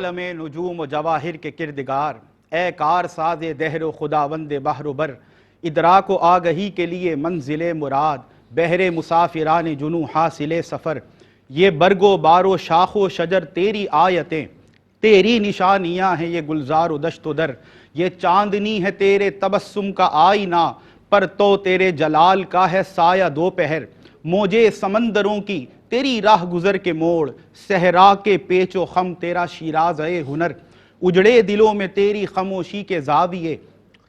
عالم نجوم و جواہر کے کردگار، اے کار ساز دہر و خداوند بحر و بر، ادراک و آگہی کے لیے منزل مراد، بہر مسافران جنوں حاصل سفر۔ یہ برگ و بار و شاخ و شجر تیری آیتیں، تیری نشانیاں ہیں یہ گلزار و دشت و در۔ یہ چاندنی ہے تیرے تبسم کا آئینہ، پر تو تیرے جلال کا ہے سایہ دوپہر۔ موجے سمندروں کی تیری راہ گزر کے موڑ، صحرا کے پیچ و خم تیرا شیراز اے ہنر۔ اجڑے دلوں میں تیری خاموشی کے زاویے،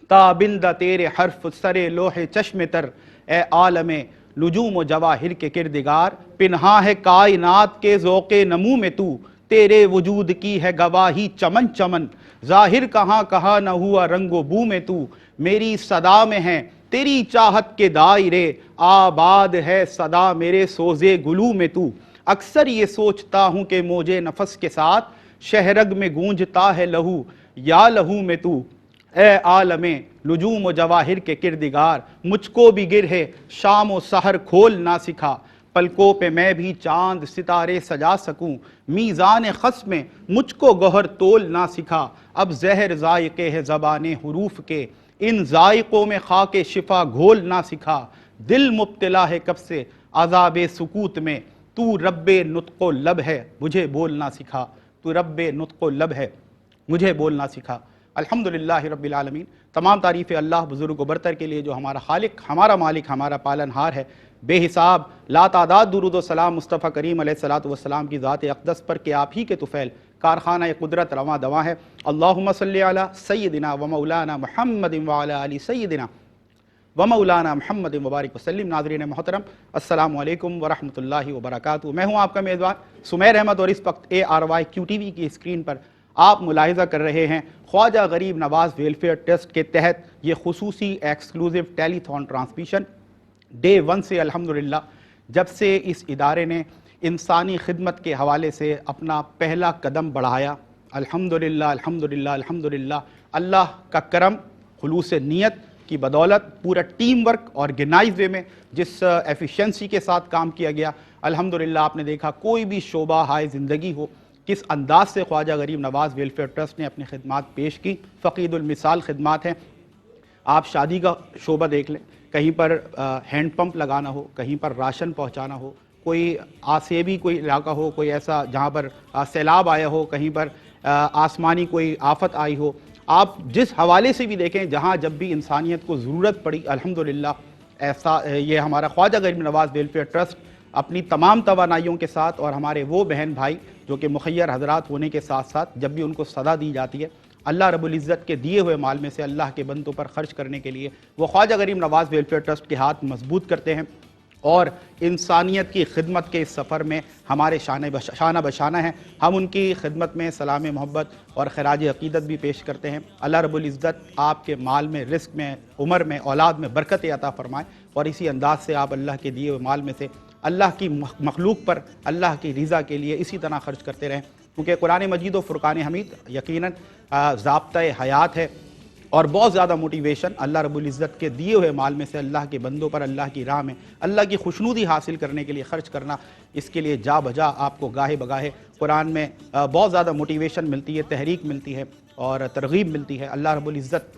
تابندہ تیرے حرف سرے لوح چشم تر۔ اے عالم نجوم و جواہر کے کردگار، پنہاں ہے کائنات کے ذوق نمو میں تو، تیرے وجود کی ہے گواہی چمن چمن۔ ظاہر کہاں کہاں نہ ہوا رنگ و بو میں تو، میری صدا میں ہے تیری چاہت کے دائرے، آباد ہے صدا میرے سوزے گلو میں تو۔ اکثر یہ سوچتا ہوں کہ موجے نفس کے ساتھ، شہرگ میں گونجتا ہے لہو یا لہو میں تو۔ اے عالم نجوم و جواہر کے کردگار، مجھ کو بھی گر ہے شام و سحر کھول نہ سکھا، پلکوں پہ میں بھی چاند ستارے سجا سکوں، میزان خس میں مجھ کو گوہر تول نہ سکھا۔ اب زہر ذائقے ہے زبان حروف کے، ان ذائقوں میں خاک شفا گھول نہ سکھا۔ دل مبتلا ہے کب سے عذاب سکوت میں، تو رب نطق و لب ہے مجھے بولنا سکھا، تو رب نطق و لب ہے مجھے بولنا سکھا۔ الحمدللہ رب العالمین، تمام تعریف اللہ بزرگ و برتر کے لیے جو ہمارا خالق، ہمارا مالک، ہمارا پالنہار ہے۔ بے حساب لا تعداد درود و سلام مصطفیٰ کریم علیہ الصلوۃ والسلام کی ذات اقدس پر کہ آپ ہی کے طفیل کارخانہ قدرت رواں دواں ہے۔ اللہم صلی علی سیدنا و مولانا محمد وعلی آل سیدنا و مولانا محمد مبارک وسلم۔ ناظرین محترم، السلام علیکم ورحمۃ اللہ وبرکاتہ۔ میں ہوں آپ کا میزبان سمیر احمد، اور اس وقت ARY QTV کی اسکرین پر آپ ملاحظہ کر رہے ہیں خواجہ غریب نواز ویلفیئر ٹرسٹ کے تحت یہ خصوصی ایکسکلوزیو ٹیلی تھون ٹرانسمیشن ڈے 1 سے الحمدللہ، جب سے اس ادارے نے انسانی خدمت کے حوالے سے اپنا پہلا قدم بڑھایا۔ الحمدللہ الحمدللہ الحمدللہ، اللہ کا کرم، خلوص نیت کی بدولت، پورا ٹیم ورک، آرگنائز وے میں جس ایفیشنسی کے ساتھ کام کیا گیا، الحمدللہ آپ نے دیکھا کوئی بھی شعبہ ہائے زندگی ہو، کس انداز سے خواجہ غریب نواز ویلفیئر ٹرسٹ نے اپنی خدمات پیش کی، فقید المثال خدمات ہیں۔ آپ شادی کا شعبہ دیکھ لیں، کہیں پر ہینڈ پمپ لگانا ہو، کہیں پر راشن پہنچانا ہو، کوئی آسیبی کوئی علاقہ ہو، کوئی ایسا جہاں پر سیلاب آیا ہو، کہیں پر آسمانی کوئی آفت آئی ہو، آپ جس حوالے سے بھی دیکھیں، جہاں جب بھی انسانیت کو ضرورت پڑی، الحمدللہ ایسا یہ ہمارا خواجہ غریب نواز ویلفیئر ٹرسٹ اپنی تمام توانائیوں کے ساتھ، اور ہمارے وہ بہن بھائی جو کہ مخیر حضرات ہونے کے ساتھ ساتھ جب بھی ان کو صدا دی جاتی ہے اللہ رب العزت کے دیے ہوئے مال میں سے اللہ کے بندوں پر خرچ کرنے کے لیے، وہ خواجہ غریب نواز ویلفیئر ٹرسٹ کے ہاتھ مضبوط کرتے ہیں، اور انسانیت کی خدمت کے اس سفر میں ہمارے شانہ بشانہ ہیں۔ ہم ان کی خدمت میں سلام محبت اور خراج عقیدت بھی پیش کرتے ہیں۔ اللہ رب العزت آپ کے مال میں، رزق میں، عمر میں، اولاد میں برکت عطا فرمائے، اور اسی انداز سے آپ اللہ کے دیے ہوئے مال میں سے اللہ کی مخلوق پر اللہ کی رضا کے لیے اسی طرح خرچ کرتے رہیں، کیونکہ قرآن مجید و فرقان حمید یقیناً ضابطۂ حیات ہے، اور بہت زیادہ موٹیویشن اللہ رب العزت کے دیے ہوئے مال میں سے اللہ کے بندوں پر اللہ کی راہ میں اللہ کی خوشنودی حاصل کرنے کے لیے خرچ کرنا، اس کے لیے جا بجا آپ کو گاہے بگاہے قرآن میں بہت زیادہ موٹیویشن ملتی ہے، تحریک ملتی ہے اور ترغیب ملتی ہے۔ اللہ رب العزت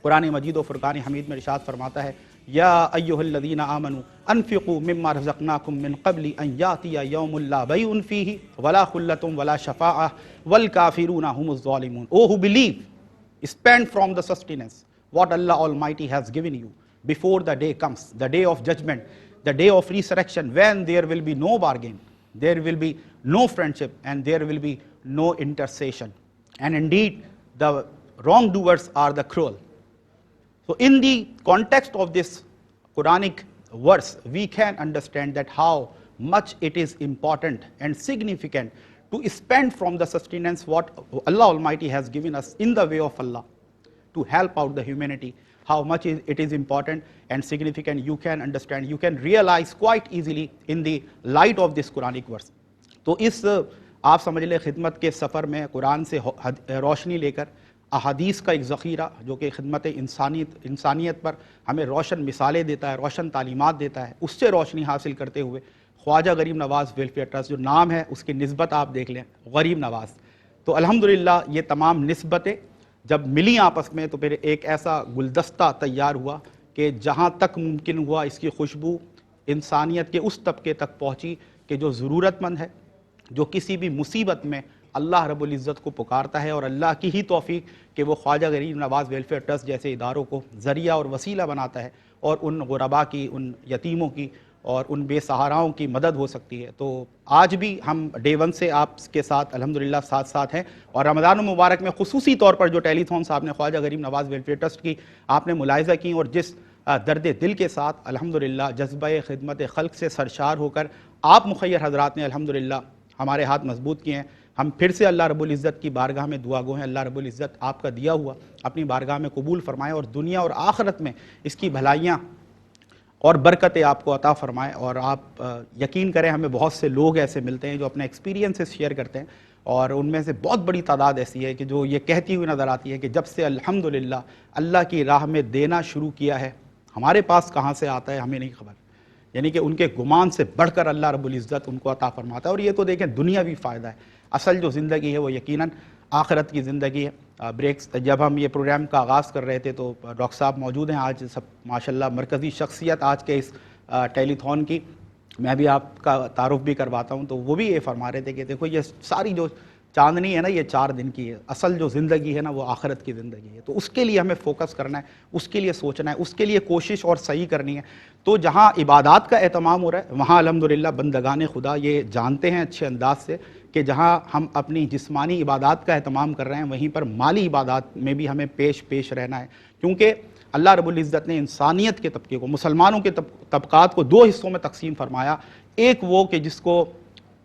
قرآن مجید و فرقان حمید میں ارشاد فرماتا ہے، یا ایھا الذین آمنوا انفقوا مما رزقناکم من قبل ان یاتی یوم لا بیع فیہ ولا خلۃ ولا شفاعۃ والکافرون هم الظالمون۔ Oh who believe, spend from the sustenance what Allah Almighty has given you before the day comes, the day of judgment, the day of resurrection, when there will be no bargain, there will be no friendship, and there will be no intercession, and indeed the wrongdoers are the cruel. So in the context of this Quranic verse, we can understand that how much it is important and significant to spend from the sustenance what Allah Almighty has given us in the way of Allah to help out the humanity. How much it is important and significant, you can understand, you can realize quite easily in the light of this Quranic verse. تو اس آپ سمجھ لیں خدمت کے سفر میں قرآن سے روشنی لے کر احادیث کا ایک ذخیرہ جو کہ خدمت انسانیت پر ہمیں روشن مثالیں دیتا ہے، روشن تعلیمات دیتا ہے، اس سے روشنی حاصل کرتے ہوئے خواجہ غریب نواز ویلفیئر ٹرسٹ جو نام ہے اس کی نسبت آپ دیکھ لیں، غریب نواز، تو الحمدللہ یہ تمام نسبتیں جب ملی آپس میں تو پھر ایک ایسا گلدستہ تیار ہوا کہ جہاں تک ممکن ہوا اس کی خوشبو انسانیت کے اس طبقے تک پہنچی کہ جو ضرورت مند ہے، جو کسی بھی مصیبت میں اللہ رب العزت کو پکارتا ہے، اور اللہ کی ہی توفیق کہ وہ خواجہ غریب نواز ویلفیئر ٹرسٹ جیسے اداروں کو ذریعہ اور وسیلہ بناتا ہے اور ان غربا کی، ان یتیموں کی اور ان بے سہاراؤں کی مدد ہو سکتی ہے۔ تو آج بھی ہم ڈے ون سے آپ کے ساتھ الحمدللہ ساتھ ہیں، اور رمضان المبارک میں خصوصی طور پر جو ٹیلی تھون صاحب نے خواجہ غریب نواز ویلفیئر ٹرسٹ کی آپ نے ملاحظہ کی، اور جس درد دل کے ساتھ الحمدللہ جذبہ خدمت خلق سے سرشار ہو کر آپ مخیر حضرات نے الحمدللہ ہمارے ہاتھ مضبوط کیے ہیں۔ ہم پھر سے اللہ رب العزت کی بارگاہ میں دعا گو ہیں، اللہ رب العزت آپ کا دیا ہوا اپنی بارگاہ میں قبول فرمائے، اور دنیا اور آخرت میں اس کی بھلائیاں اور برکتیں آپ کو عطا فرمائے۔ اور آپ یقین کریں ہمیں بہت سے لوگ ایسے ملتے ہیں جو اپنے ایکسپیرینسز شیئر کرتے ہیں، اور ان میں سے بہت بڑی تعداد ایسی ہے کہ جو یہ کہتی ہوئی نظر آتی ہے کہ جب سے الحمدللہ اللہ کی راہ میں دینا شروع کیا ہے، ہمارے پاس کہاں سے آتا ہے ہمیں نہیں خبر، یعنی کہ ان کے گمان سے بڑھ کر اللہ رب العزت ان کو عطا فرماتا ہے۔ اور یہ تو دیکھیں دنیاوی فائدہ ہے، اصل جو زندگی ہے وہ یقیناً آخرت کی زندگی ہے۔ بریکس جب ہم یہ پروگرام کا آغاز کر رہے تھے تو ڈاکٹر صاحب موجود ہیں آج، سب ماشاءاللہ مرکزی شخصیت آج کے اس ٹیلی تھون کی، میں بھی آپ کا تعارف بھی کرواتا ہوں، تو وہ بھی یہ فرما رہے تھے کہ دیکھو یہ ساری جو چاندنی ہے نا یہ 4 دن کی ہے، اصل جو زندگی ہے نا وہ آخرت کی زندگی ہے، تو اس کے لیے ہمیں فوکس کرنا ہے، اس کے لیے سوچنا ہے، اس کے لیے کوشش اور صحیح کرنی ہے۔ تو جہاں عبادات کا اہتمام ہو رہا ہے وہاں الحمدللہ بندگان خدا یہ جانتے ہیں اچھے انداز سے کہ جہاں ہم اپنی جسمانی عبادات کا اہتمام کر رہے ہیں وہیں پر مالی عبادات میں بھی ہمیں پیش رہنا ہے، کیونکہ اللہ رب العزت نے انسانیت کے طبقے کو، مسلمانوں کے طبقات کو 2 حصوں میں تقسیم فرمایا، ایک وہ کہ جس کو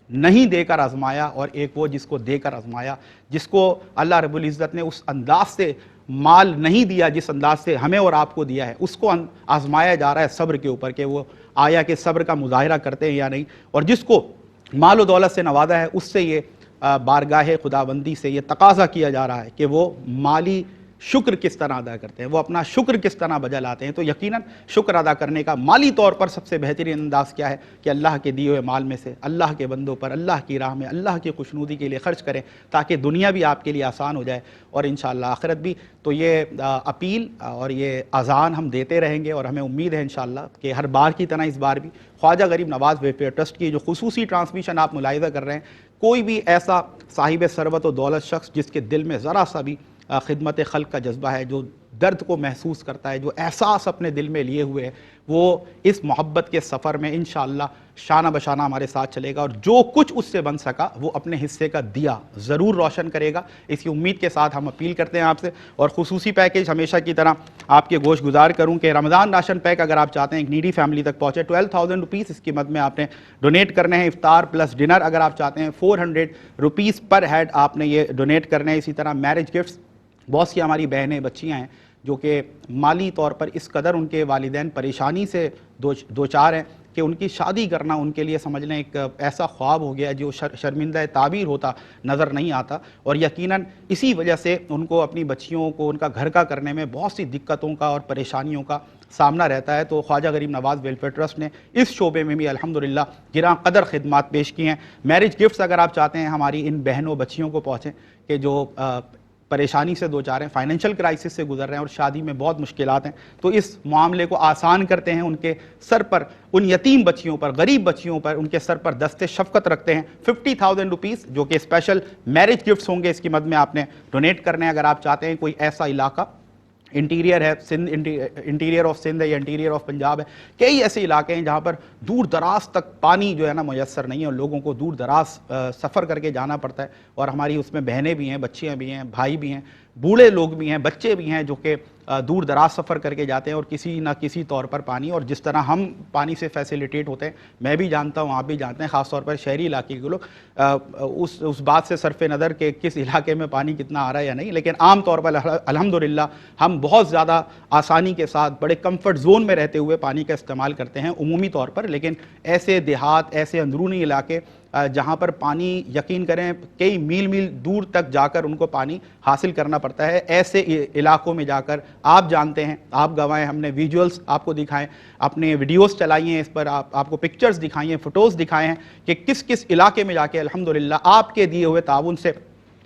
نہیں دے کر آزمایا، اور ایک وہ جس کو دے کر آزمایا۔ جس کو اللہ رب العزت نے اس انداز سے مال نہیں دیا جس انداز سے ہمیں اور آپ کو دیا ہے، اس کو آزمایا جا رہا ہے صبر کے اوپر کہ وہ آیا کہ صبر کا مظاہرہ کرتے ہیں یا نہیں، اور جس کو مال و دولت سے نوازا ہے اس سے یہ بارگاہ خداوندی سے یہ تقاضا کیا جا رہا ہے کہ وہ مالی شکر کس طرح ادا کرتے ہیں، وہ اپنا شکر کس طرح بجا لاتے ہیں۔ تو یقیناً شکر ادا کرنے کا مالی طور پر سب سے بہترین انداز کیا ہے کہ اللہ کے دیے ہوئے مال میں سے اللہ کے بندوں پر اللہ کی راہ میں اللہ کی خوشنودی کے لیے خرچ کریں، تاکہ دنیا بھی آپ کے لیے آسان ہو جائے اور انشاءاللہ آخرت بھی۔ تو یہ اپیل اور یہ اذان ہم دیتے رہیں گے، اور ہمیں امید ہے انشاءاللہ کہ ہر بار کی طرح اس بار بھی خواجہ غریب نواز ویلفیئر ٹرسٹ کی جو خصوصی ٹرانسمیشن آپ ملاحظہ کر رہے ہیں، کوئی بھی ایسا صاحب ثروت و دولت شخص جس کے دل میں ذرا سا بھی خدمت خلق کا جذبہ ہے، جو درد کو محسوس کرتا ہے، جو احساس اپنے دل میں لیے ہوئے ہے، وہ اس محبت کے سفر میں انشاءاللہ شانہ بشانہ ہمارے ساتھ چلے گا، اور جو کچھ اس سے بن سکا وہ اپنے حصے کا دیا ضرور روشن کرے گا۔ اسی امید کے ساتھ ہم اپیل کرتے ہیں آپ سے، اور خصوصی پیکیج ہمیشہ کی طرح آپ کے گوش گزار کروں کہ رمضان راشن پیک اگر آپ چاہتے ہیں ایک نیڈی فیملی تک پہنچے 12,000 روپیز اس کی مد میں آپ نے ڈونیٹ کرنے ہیں۔ افطار پلس ڈنر اگر آپ چاہتے ہیں 400 روپیز پر ہیڈ آپ نے یہ ڈونیٹ کرنے ہیں۔ اسی طرح میرج گفٹس، بہت سی ہماری بہنیں بچیاں ہیں جو کہ مالی طور پر اس قدر ان کے والدین پریشانی سے دوچار ہیں کہ ان کی شادی کرنا ان کے لیے سمجھ لیں ایک ایسا خواب ہو گیا جو شرمندہ تعبیر ہوتا نظر نہیں آتا، اور یقیناً اسی وجہ سے ان کو اپنی بچیوں کو ان کا گھر کا کرنے میں بہت سی دقتوں کا اور پریشانیوں کا سامنا رہتا ہے۔ تو خواجہ غریب نواز ویلفیئر ٹرسٹ نے اس شعبے میں بھی الحمدللہ گراں قدر خدمات پیش کی ہیں۔ میرج گفٹس اگر آپ چاہتے ہیں ہماری ان بہنوں بچیوں کو پہنچیں کہ جو پریشانی سے دوچار ہیں، فائنینشیل کرائسس سے گزر رہے ہیں اور شادی میں بہت مشکلات ہیں، تو اس معاملے کو آسان کرتے ہیں، ان کے سر پر، ان یتیم بچیوں پر، غریب بچیوں پر ان کے سر پر دست شفقت رکھتے ہیں۔ 50,000 روپیز جو کہ اسپیشل میرج گفٹس ہوں گے اس کی مد میں آپ نے ڈونیٹ کرنے ہیں۔ اگر آپ چاہتے ہیں کوئی ایسا علاقہ انٹیریئر ہے، انٹیریئر آف سندھ ہے یا انٹیریئر آف پنجاب ہے، کئی ایسے علاقے ہیں جہاں پر دور دراز تک پانی جو ہے نا میسر نہیں ہے اور لوگوں کو دور دراز سفر کر کے جانا پڑتا ہے، اور ہماری اس میں بہنیں بھی ہیں، بچیاں بھی ہیں، بھائی بھی ہیں، بوڑھے لوگ بھی ہیں، بچے بھی ہیں جو کہ دور دراز سفر کر کے جاتے ہیں اور کسی نہ کسی طور پر پانی، اور جس طرح ہم پانی سے فیسیلیٹیٹ ہوتے ہیں، میں بھی جانتا ہوں، آپ بھی جانتے ہیں، خاص طور پر شہری علاقے کے لوگ اس بات سے صرف نظر کہ کس علاقے میں پانی کتنا آ رہا ہے یا نہیں، لیکن عام طور پر الحمدللہ ہم بہت زیادہ آسانی کے ساتھ بڑے کمفرٹ زون میں رہتے ہوئے پانی کا استعمال کرتے ہیں عمومی طور پر۔ لیکن ایسے دیہات، ایسے اندرونی علاقے جہاں پر پانی یقین کریں کئی میل دور تک جا کر ان کو پانی حاصل کرنا پڑتا ہے، ایسے علاقوں میں جا کر آپ جانتے ہیں، آپ گواہیں، ہم نے ویجولز آپ کو دکھائیں، اپنے ویڈیوز چلائی ہیں، اس پر آپ کو پکچرز دکھائی ہیں، فوٹوز دکھائے ہیں کہ کس کس علاقے میں جا کے الحمدللہ آپ کے دیے ہوئے تعاون سے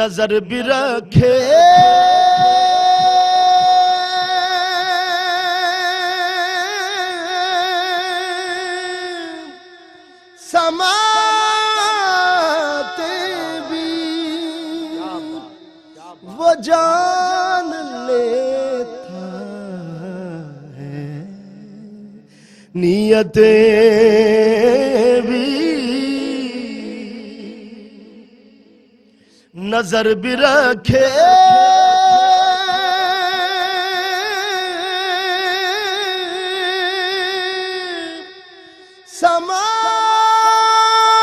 نظر بھی رکھے سماتے بھی وہ جان لیتا ہے نیتیں بھی نظر بھی رکھے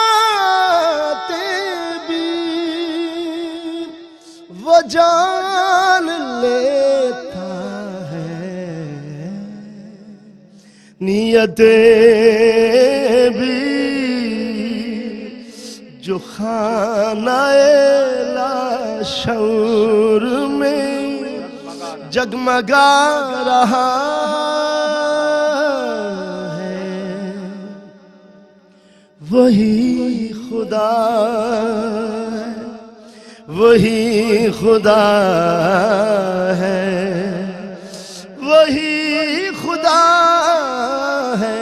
سماتے بھی وہ جان لیتا ہے نیتیں بھی جو خانہ لاشعور میں جگمگا رہا ہے وہی خدا ہے وہی خدا ہے وہی خدا ہے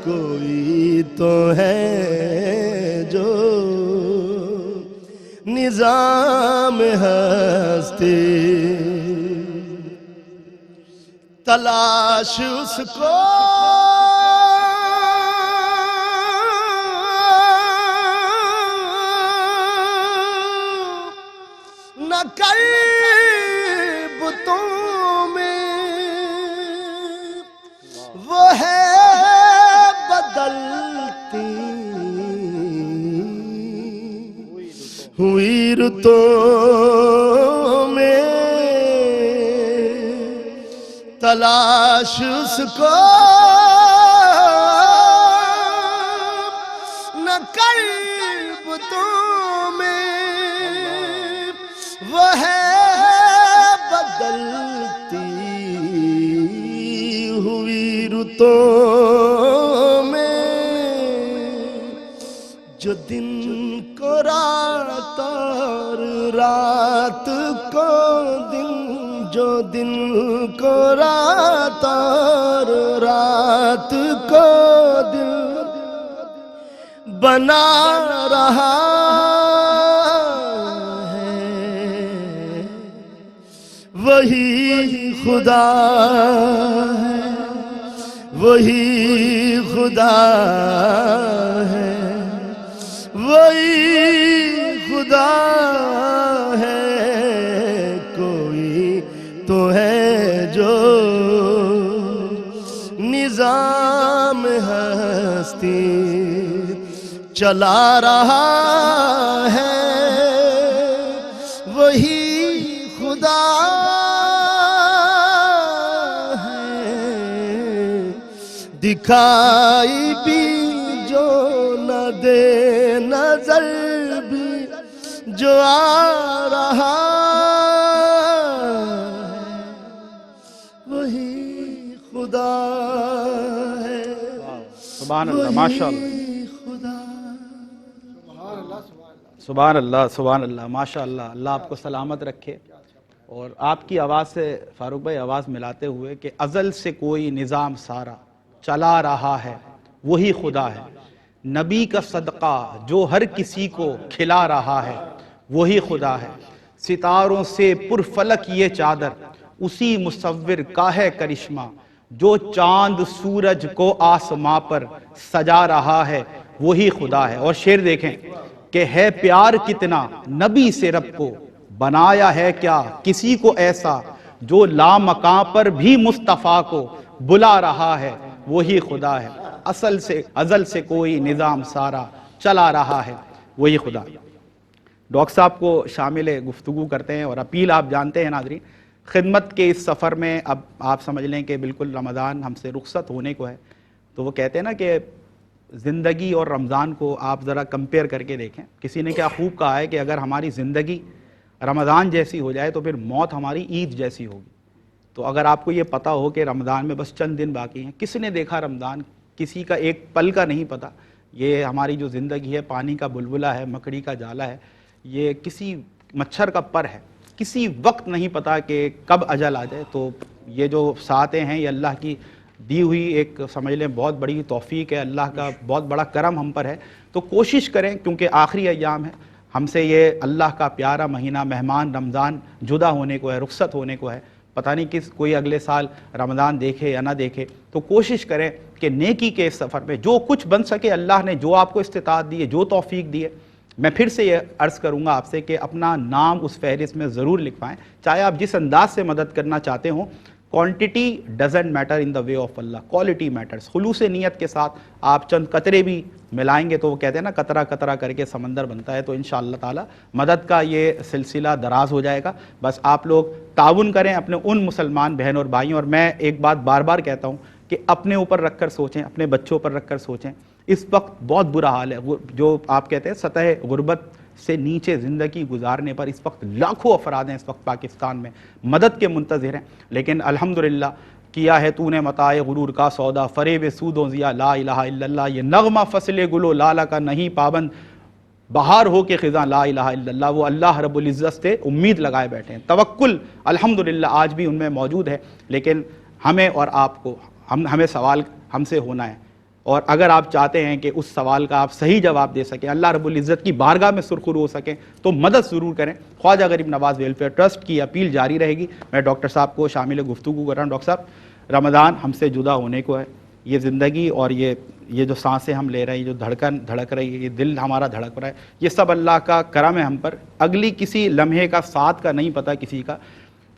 کوئی تو ہے جو نظام ہستی تلاش اس کو نہ کر بتوں میں وہ ہے بدلتی ہوئی رتوں میں تلاش اس کو نہ کر بتوں میں وہ ہے بدلتی ہوئی رتوں میں جو دن کو رات اور رات کو دن جو دن کو رات اور رات کو دن بنا رہا وہی خدا ہے وہی خدا ہے وہی خدا ہے کوئی تو ہے جو نظام ہستی چلا رہا ہے وہی خدا دکھائی بھی جو نہ دے نظر بھی جو آ رہا وہی خدا ہے سبحان اللہ ماشاءاللہ سبحان اللہ سبحان اللہ ماشاءاللہ اللہ آپ کو سلامت رکھے اور آپ کی آواز سے فاروق بھائی آواز ملاتے ہوئے کہ ازل سے کوئی نظام سارا چلا رہا ہے وہی خدا ہے نبی کا صدقہ جو ہر کسی کو کھلا رہا ہے وہی خدا ہے ستاروں سے پرفلک یہ چادر اسی مصور کا ہے کرشمہ جو چاند سورج کو آسماں پر سجا رہا ہے وہی خدا ہے اور شعر دیکھیں کہ ہے پیار کتنا نبی سے رب کو بنایا ہے کیا کسی کو ایسا جو لامکاں پر بھی مصطفیٰ کو بلا رہا ہے وہی خدا ہے ازل سے کوئی نظام سارا چلا رہا ہے وہی خدا ڈاکٹر صاحب کو شامل گفتگو کرتے ہیں اور اپیل آپ جانتے ہیں ناظرین خدمت کے اس سفر میں اب آپ سمجھ لیں کہ بالکل رمضان ہم سے رخصت ہونے کو ہے تو وہ کہتے ہیں نا کہ زندگی اور رمضان کو آپ ذرا کمپیئر کر کے دیکھیں کسی نے کیا خوب کہا ہے کہ اگر ہماری زندگی رمضان جیسی ہو جائے تو پھر موت ہماری عید جیسی ہوگی تو اگر آپ کو یہ پتہ ہو کہ رمضان میں بس چند دن باقی ہیں کس نے دیکھا رمضان کسی کا ایک پل کا نہیں پتہ یہ ہماری جو زندگی ہے پانی کا بلبلہ ہے مکڑی کا جالا ہے یہ کسی مچھر کا پر ہے، کسی وقت نہیں پتا کہ کب اجل آ جائے. تو یہ جو ساتیں ہیں یہ اللہ کی دی ہوئی ایک سمجھ لیں بہت بڑی توفیق ہے، اللہ کا بہت بڑا کرم ہم پر ہے. تو کوشش کریں کیونکہ آخری ایام ہے، ہم سے یہ اللہ کا پیارا مہینہ مہمان رمضان جدا ہونے کو ہے، رخصت ہونے کو ہے. پتہ نہیں کوئی اگلے سال رمضان دیکھے یا نہ دیکھے. تو کوشش کریں کہ نیکی کے اس سفر میں جو کچھ بن سکے، اللہ نے جو آپ کو استطاعت دی ہے، جو توفیق دی ہے، میں پھر سے یہ عرض کروں گا آپ سے کہ اپنا نام اس فہرست میں ضرور لکھوائیں. چاہے آپ جس انداز سے مدد کرنا چاہتے ہوں، quantity doesn't matter in the way of Allah, quality matters. خلوص نیت کے ساتھ آپ چند قطرے بھی ملائیں گے تو وہ کہتے ہیں نا قطرہ قطرہ کر کے سمندر بنتا ہے. تو انشاءاللہ تعالی مدد کا یہ سلسلہ دراز ہو جائے گا. بس آپ لوگ تعاون کریں اپنے ان مسلمان بہن اور بھائیوں. اور میں ایک بات بار بار کہتا ہوں کہ اپنے اوپر رکھ کر سوچیں، اپنے بچوں پر رکھ کر سوچیں. اس وقت بہت برا حال ہے، جو آپ کہتے ہیں سطح غربت سے نیچے زندگی گزارنے پر اس وقت لاکھوں افراد ہیں اس وقت پاکستان میں مدد کے منتظر ہیں. لیکن الحمدللہ کیا ہے تو نے متاع غرور کا سودا، فریب سود و ضیا لا الہ الا اللہ. یہ نغمہ فصل گل و لالا کا نہیں پابند، بہار ہو کے خزاں لا الہ الا اللہ. وہ اللہ رب العزت سے امید لگائے بیٹھے ہیں. توکل الحمدللہ آج بھی ان میں موجود ہے. لیکن ہمیں اور آپ کو ہمیں سوال ہم سے ہونا ہے. اور اگر آپ چاہتے ہیں کہ اس سوال کا آپ صحیح جواب دے سکیں، اللہ رب العزت کی بارگاہ میں سرخرو ہو سکیں، تو مدد ضرور کریں. خواجہ غریب نواز ویلفیئر ٹرسٹ کی اپیل جاری رہے گی. میں ڈاکٹر صاحب کو شامل گفتگو کر رہا ہوں. ڈاکٹر صاحب، رمضان ہم سے جدا ہونے کو ہے. یہ زندگی اور یہ جو سانسیں ہم لے رہے ہیں، یہ جو دھڑکن دھڑک رہی ہے، یہ دل ہمارا دھڑک رہا ہے، یہ سب اللہ کا کرم ہے ہم پر. اگلی کسی لمحے کا ساتھ کا نہیں پتہ کسی کا.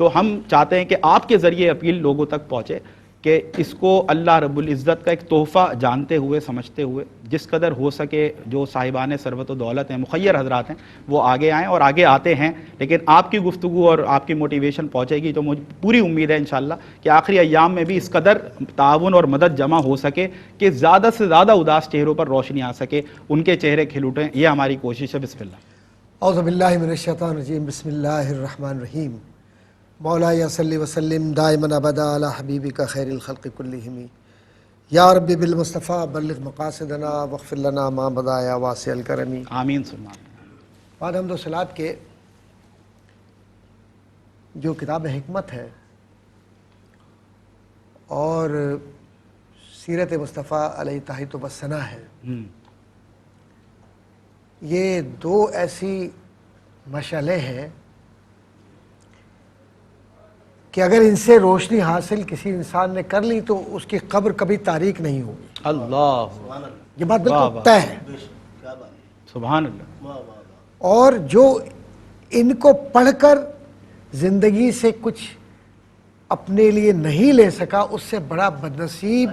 تو ہم چاہتے ہیں کہ آپ کے ذریعے اپیل لوگوں تک پہنچے کہ اس کو اللہ رب العزت کا ایک تحفہ جانتے ہوئے سمجھتے ہوئے جس قدر ہو سکے جو صاحبان ثروت و دولت ہیں، مخیر حضرات ہیں، وہ آگے آئیں اور آگے آتے ہیں. لیکن آپ کی گفتگو اور آپ کی موٹیویشن پہنچے گی تو مجھے پوری امید ہے انشاءاللہ کہ آخری ایام میں بھی اس قدر تعاون اور مدد جمع ہو سکے کہ زیادہ سے زیادہ اداس چہروں پر روشنی آ سکے، ان کے چہرے کھل اٹھیں. یہ ہماری کوشش ہے. بسم اللہ. اعوذ باللہ من الشیطان الرجیم. بسم اللہ الرحمن الرحیم. مولاي صلی وسلم دائما ابدا علی حبیبک خیر الخلق کلہم. یا رب بالمصطفیٰ بلغ مقاصدنا واغفر لنا ما بدا یا واسع الکرم. آمین ثم آمین. بعد حمد و صلوات کے جو کتاب حکمت ہے اور سیرت مصطفیٰ علیہ تحیۃ و ثنا ہے، یہ دو ایسی مشعلیں ہیں کہ اگر ان سے روشنی حاصل کسی انسان نے کر لی تو اس کی قبر کبھی تاریک نہیں ہوگی. اللہ، یہ بات بالکل طے ہے. سبحان اللہ. اور جو ان کو پڑھ کر زندگی سے کچھ اپنے لیے نہیں لے سکا، اس سے بڑا بدنصیب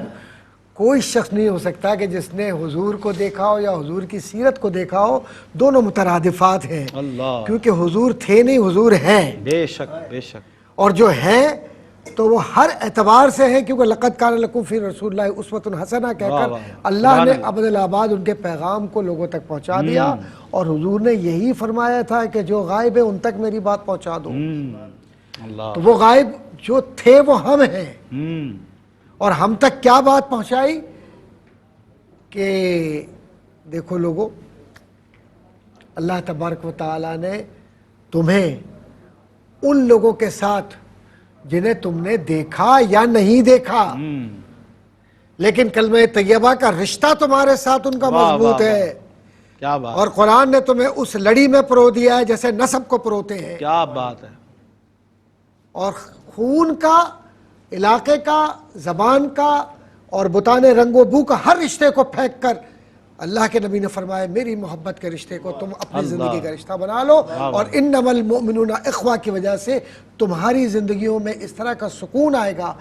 کوئی شخص نہیں ہو سکتا کہ جس نے حضور کو دیکھا ہو یا حضور کی سیرت کو دیکھا ہو. دونوں مترادفات ہیں، اللہ، کیونکہ حضور تھے نہیں، حضور ہیں. بے شک بے شک. اور جو ہیں تو وہ ہر اعتبار سے ہیں، کیونکہ لقد کان لکم فی رسول اللہ اسوۃ حسنہ کہہ کر اللہ نے ابدالآباد ان کے پیغام کو لوگوں تک پہنچا دیا. اور حضور نے یہی فرمایا تھا کہ جو غائب ہے ان تک میری بات پہنچا دو. اللہ، تو وہ غائب جو تھے وہ ہم ہیں. اور ہم تک کیا بات پہنچائی کہ دیکھو لوگو، اللہ تبارک و تعالیٰ نے تمہیں ان لوگوں کے ساتھ جنہیں تم نے دیکھا یا نہیں دیکھا، لیکن کلمہ طیبہ کا رشتہ تمہارے ساتھ ان کا مضبوط ہے. کیا بات. اور قرآن نے تمہیں اس لڑی میں پرو دیا ہے جیسے نسب کو پروتے ہیں. کیا بات ہے. اور خون کا، علاقے کا، زبان کا اور بتانے رنگ و بو کا ہر رشتے کو پھینک کر اللہ کے نبی نے فرمایا میری محبت کے رشتے کو تم اپنی زندگی کا رشتہ بنا لو. اور انما المؤمنون اخوہ کی وجہ سے تمہاری زندگیوں میں اس طرح کا سکون آئے گا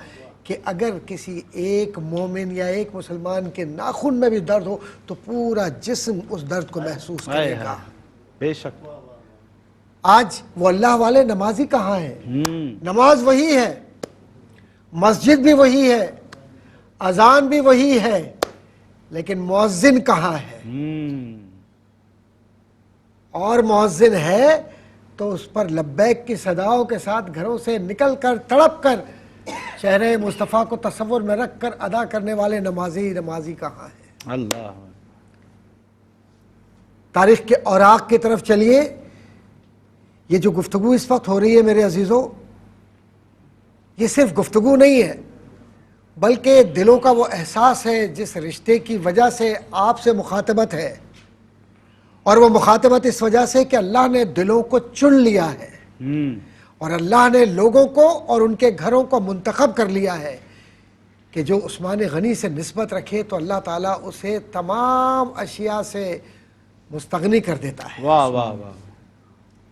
کہ اگر کسی ایک مومن یا ایک مسلمان کے ناخن میں بھی درد ہو تو پورا جسم اس درد کو محسوس کرے گا. بے شک. آج وہ اللہ والے نمازی کہاں ہیں؟ نماز وہی ہے، مسجد بھی وہی ہے، اذان بھی وہی ہے، لیکن مؤذن کہاں ہے؟ اور مؤذن ہے تو اس پر لبیک کی صداؤں کے ساتھ گھروں سے نکل کر تڑپ کر چہرے مصطفیٰ کو تصور میں رکھ کر ادا کرنے والے نمازی کہاں ہیں؟ اللہ. تاریخ کے اوراق کی طرف چلیے یہ جو گفتگو اس وقت ہو رہی ہے میرے عزیزوں، یہ صرف گفتگو نہیں ہے، بلکہ دلوں کا وہ احساس ہے جس رشتے کی وجہ سے آپ سے مخاطبت ہے، اور وہ مخاطبت اس وجہ سے کہ اللہ نے دلوں کو چن لیا ہے، اور اللہ نے لوگوں کو اور ان کے گھروں کو منتخب کر لیا ہے کہ جو عثمان غنی سے نسبت رکھے تو اللہ تعالیٰ اسے تمام اشیاء سے مستغنی کر دیتا ہے، واہ واہ واہ،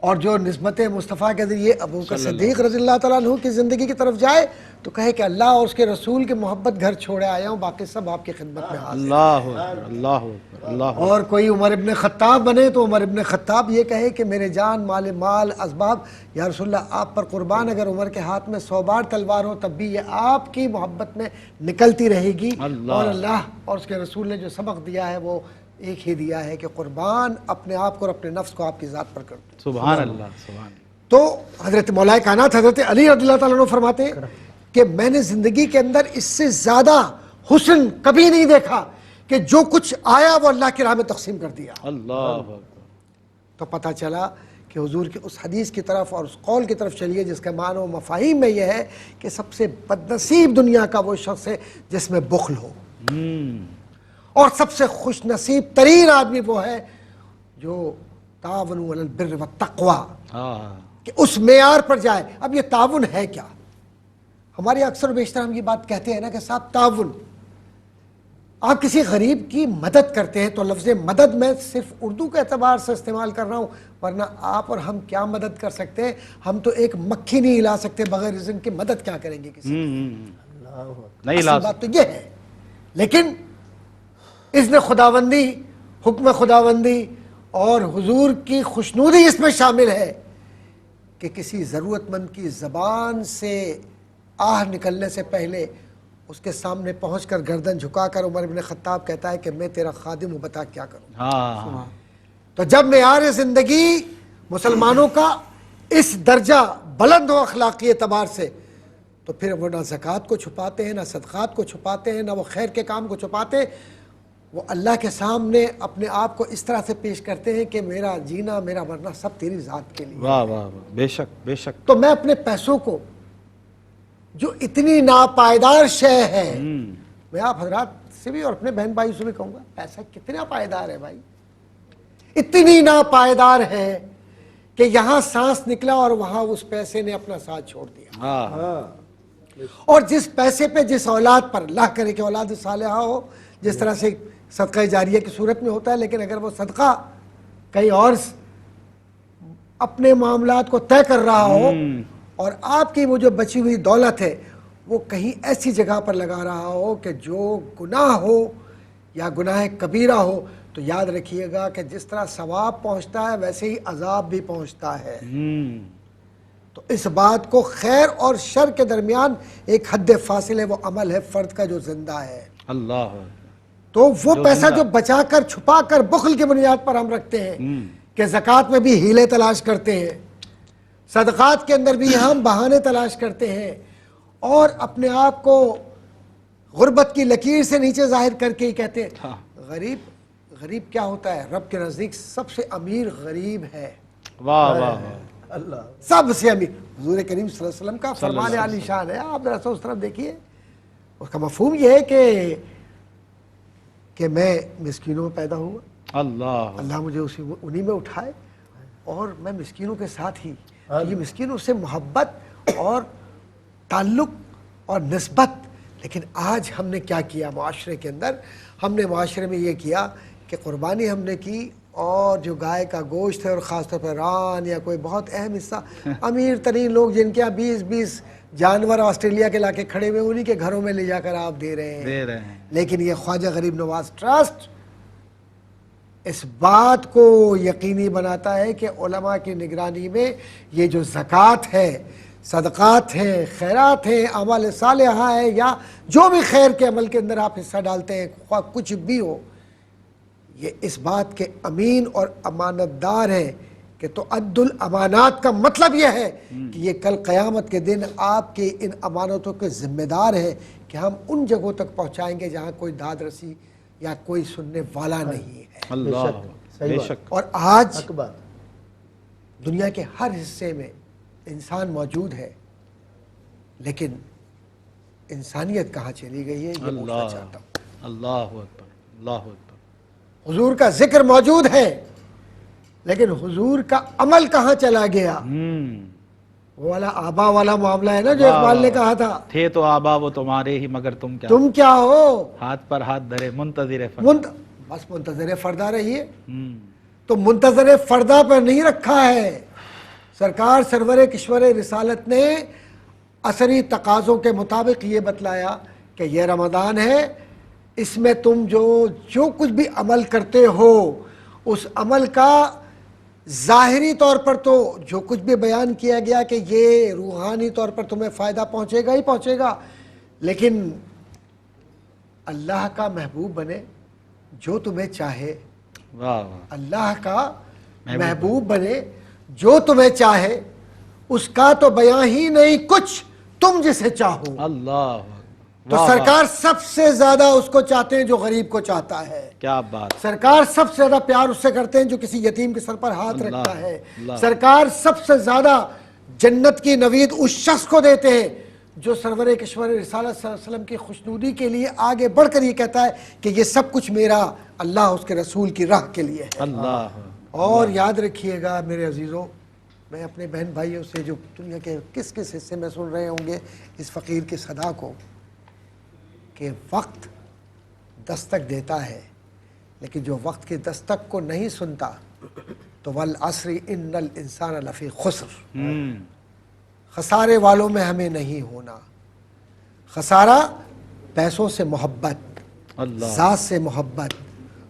اور جو نسبت مصطفیٰ کے ذریعے ابو بکر صدیق رضی اللہ تعالیٰ عنہ کی زندگی کی طرف جائے تو کہے کہ اللہ اور اس کے رسول کی محبت گھر چھوڑے آیا ہوں، باقی سب آپ کی خدمت میں حاضر ہیں۔ اللہ اکبر، اللہ اکبر، اللہ اکبر۔ اور کوئی عمر ابن خطاب بنے تو عمر ابن خطاب یہ کہے کہ میرے جان مال اسباب یا رسول اللہ آپ پر قربان، اگر عمر کے ہاتھ میں 100 بار تلوار ہو تب بھی یہ آپ کی محبت میں نکلتی رہے گی، اور اللہ اور اس کے رسول نے جو سبق دیا ہے وہ ایک ہی دیا ہے کہ قربان اپنے آپ کو اور اپنے نفس کو آپ کی ذات پر کر دو۔ سبحان اللہ، سبحان اللہ۔ تو حضرت مولا کائنات حضرت علی رضی اللہ تعالیٰ عنہ فرماتے ہیں کہ میں نے زندگی کے اندر اس سے زیادہ حسن کبھی نہیں دیکھا کہ جو کچھ آیا وہ اللہ کی راہ میں تقسیم کر دیا۔ اللہ اکبر۔ تو پتہ چلا کہ حضور کی اس حدیث کی طرف اور اس قول کی طرف چلیے جس کے معنی و مفاہیم میں یہ ہے کہ سب سے بدنصیب دنیا کا وہ شخص ہے جس میں بخل ہو، اور سب سے خوش نصیب ترین آدمی وہ ہے جو تعاونوا علی البر والتقوی، کہ اس معیار پر جائے۔ اب یہ تعاون ہے کیا؟ ہماری اکثر و بیشتر ہم یہ بات کہتے ہیں نا کہ صاحب تعاون، آپ کسی غریب کی مدد کرتے ہیں تو لفظ مدد میں صرف اردو کے اعتبار سے استعمال کر رہا ہوں، ورنہ آپ اور ہم کیا مدد کر سکتے ہیں؟ ہم تو ایک مکھی نہیں ہلا سکتے، بغیر اذن کی مدد کیا کریں گے کسی نہیں اصل بات تو یہ ہے۔ لیکن اذن خداوندی، حکم خداوندی اور حضور کی خوشنودی اس میں شامل ہے کہ کسی ضرورت مند کی زبان سے آہ نکلنے سے پہلے اس کے سامنے پہنچ کر گردن جھکا کر عمر بن خطاب کہتا ہے کہ میں تیرا خادم ہوں، بتا کیا کروں۔ تو جب معیار زندگی مسلمانوں کا اس درجہ بلند ہو اخلاقی اعتبار سے، تو پھر وہ نہ زکوٰۃ کو چھپاتے ہیں، نہ صدقات کو چھپاتے ہیں، نہ وہ خیر کے کام کو چھپاتے ہیں، وہ اللہ کے سامنے اپنے آپ کو اس طرح سے پیش کرتے ہیں کہ میرا جینا میرا مرنا سب تیری ذات کے لیے۔ واہ واہ، بے شک بے شک۔ تو میں اپنے پیسوں کو جو اتنی ناپائیدار شے ہے، میں آپ حضرات سے بھی اور اپنے بہن بھائی سے بھی کہوں گا، پیسہ کتنا پائیدار ہے بھائی، اتنی ناپائیدار ہے کہ یہاں سانس نکلا اور وہاں اس پیسے نے اپنا ساتھ چھوڑ دیا، اور جس پیسے پہ جس اولاد پر، اللہ کرے کہ اولاد صالحہ ہو، جس طرح سے صدقہ جاریہ کی صورت میں ہوتا ہے، لیکن اگر وہ صدقہ کہیں اور اپنے معاملات کو طے کر رہا ہو اور آپ کی وہ جو بچی ہوئی دولت ہے وہ کہیں ایسی جگہ پر لگا رہا ہو کہ جو گناہ ہو یا گناہ کبیرہ ہو، تو یاد رکھیے گا کہ جس طرح ثواب پہنچتا ہے ویسے ہی عذاب بھی پہنچتا ہے۔ تو اس بات کو خیر اور شر کے درمیان ایک حد فاصل ہے، وہ عمل ہے فرد کا جو زندہ ہے۔ اللہ، تو وہ پیسہ جو بچا کر چھپا کر بخل کی بنیاد پر ہم رکھتے ہیں کہ زکوٰۃ میں بھی ہیلے تلاش کرتے ہیں، صدقات کے اندر بھی ہم بہانے تلاش کرتے ہیں، اور اپنے آپ کو غربت کی لکیر سے نیچے ظاہر کر کے ہی کہتے ہیں غریب کیا ہوتا ہے؟ رب کے نزدیک سب سے امیر غریب ہے۔ واہ واہ، اللہ سب سے امیر حضور کریم صلی اللہ علیہ وسلم کا فرمان عالی شان ہے۔ آپ ذرا سا اس طرف دیکھیے، اس کا مفہوم یہ ہے کہ میں مسکینوں میں پیدا ہوا، اللہ مجھے انہی میں اٹھائے، اور میں مسکینوں کے ساتھ ہی، یہ مسکینوں سے محبت اور تعلق اور نسبت۔ لیکن آج ہم نے کیا کیا معاشرے کے اندر؟ ہم نے معاشرے میں یہ کیا کہ قربانی ہم نے کی، اور جو گائے کا گوشت ہے اور خاص طور پر ران یا کوئی بہت اہم حصہ، امیر ترین لوگ جن کے یہاں 20 جانور آسٹریلیا کے لا کے کھڑے ہوئے، انہی کے گھروں میں لے جا کر آپ دے رہے ہیں۔ لیکن یہ خواجہ غریب نواز ٹرسٹ اس بات کو یقینی بناتا ہے کہ علماء کی نگرانی میں یہ جو زکوٰۃ ہے، صدقات ہیں، خیرات ہیں، اعمال صالحہ ہے، یا جو بھی خیر کے عمل کے اندر آپ حصہ ڈالتے ہیں، خواہ کچھ بھی ہو، یہ اس بات کے امین اور امانت دار ہے کہ تعد الامانات کا مطلب یہ ہے کہ یہ کل قیامت کے دن آپ کی ان امانتوں کے ذمہ دار ہے کہ ہم ان جگہوں تک پہنچائیں گے جہاں کوئی داد رسی یا کوئی سننے والا نہیں ہے۔ اللہ، بے شک۔ اور آج دنیا کے ہر حصے میں انسان موجود ہے، لیکن انسانیت کہاں چلی گئی ہے، یہ پوچھنا چاہتا ہوں۔ اللہ اکبر، اللہ اکبر۔ حضور کا ذکر موجود ہے، لیکن حضور کا عمل کہاں چلا گیا؟ وہ والا آبا والا معاملہ ہے نا جو اقبال نے کہا تھا، تھے تو آبا وہ تمہارے ہی مگر تم کیا ہو؟ ہاتھ پر ہاتھ دھرے منتظر فردا۔ بس منتظر فردا رہیے، تو منتظر فردا پر نہیں رکھا ہے۔ سرکار سرور کشور رسالت نے عصری تقاضوں کے مطابق یہ بتلایا کہ یہ رمضان ہے، اس میں تم جو کچھ بھی عمل کرتے ہو، اس عمل کا ظاہری طور پر تو جو کچھ بھی بیان کیا گیا کہ یہ روحانی طور پر تمہیں فائدہ پہنچے گا ہی پہنچے گا، لیکن اللہ کا محبوب بنے جو تمہیں چاہے، اللہ کا محبوب بنے جو تمہیں چاہے، اس کا تو بیان ہی نہیں کچھ، تم جسے چاہو۔ اللہ تو سرکار سب سے زیادہ اس کو چاہتے ہیں جو غریب کو چاہتا ہے، کیا بات۔ سرکار سب سے زیادہ پیار اس سے کرتے ہیں جو کسی یتیم کے سر پر ہاتھ رکھتا ہے، سرکار سب سے زیادہ جنت کی نوید اس شخص کو دیتے ہیں جو سرور کشور رسالت صلی اللہ علیہ وسلم کی خوشنودی کے لیے آگے بڑھ کر یہ کہتا ہے کہ یہ سب کچھ میرا اللہ اس کے رسول کی راہ کے لیے ہے۔ اور یاد رکھیے گا میرے عزیزوں، میں اپنے بہن بھائیوں سے جو دنیا کے کس کس حصے میں سن رہے ہوں گے اس فقیر کی صدا کو، کہ وقت دستک دیتا ہے، لیکن جو وقت کی دستک کو نہیں سنتا تو والعصر ان الانسان لفی خسر، خسارے والوں میں ہمیں نہیں ہونا۔ خسارہ پیسوں سے محبت، ذات سے محبت،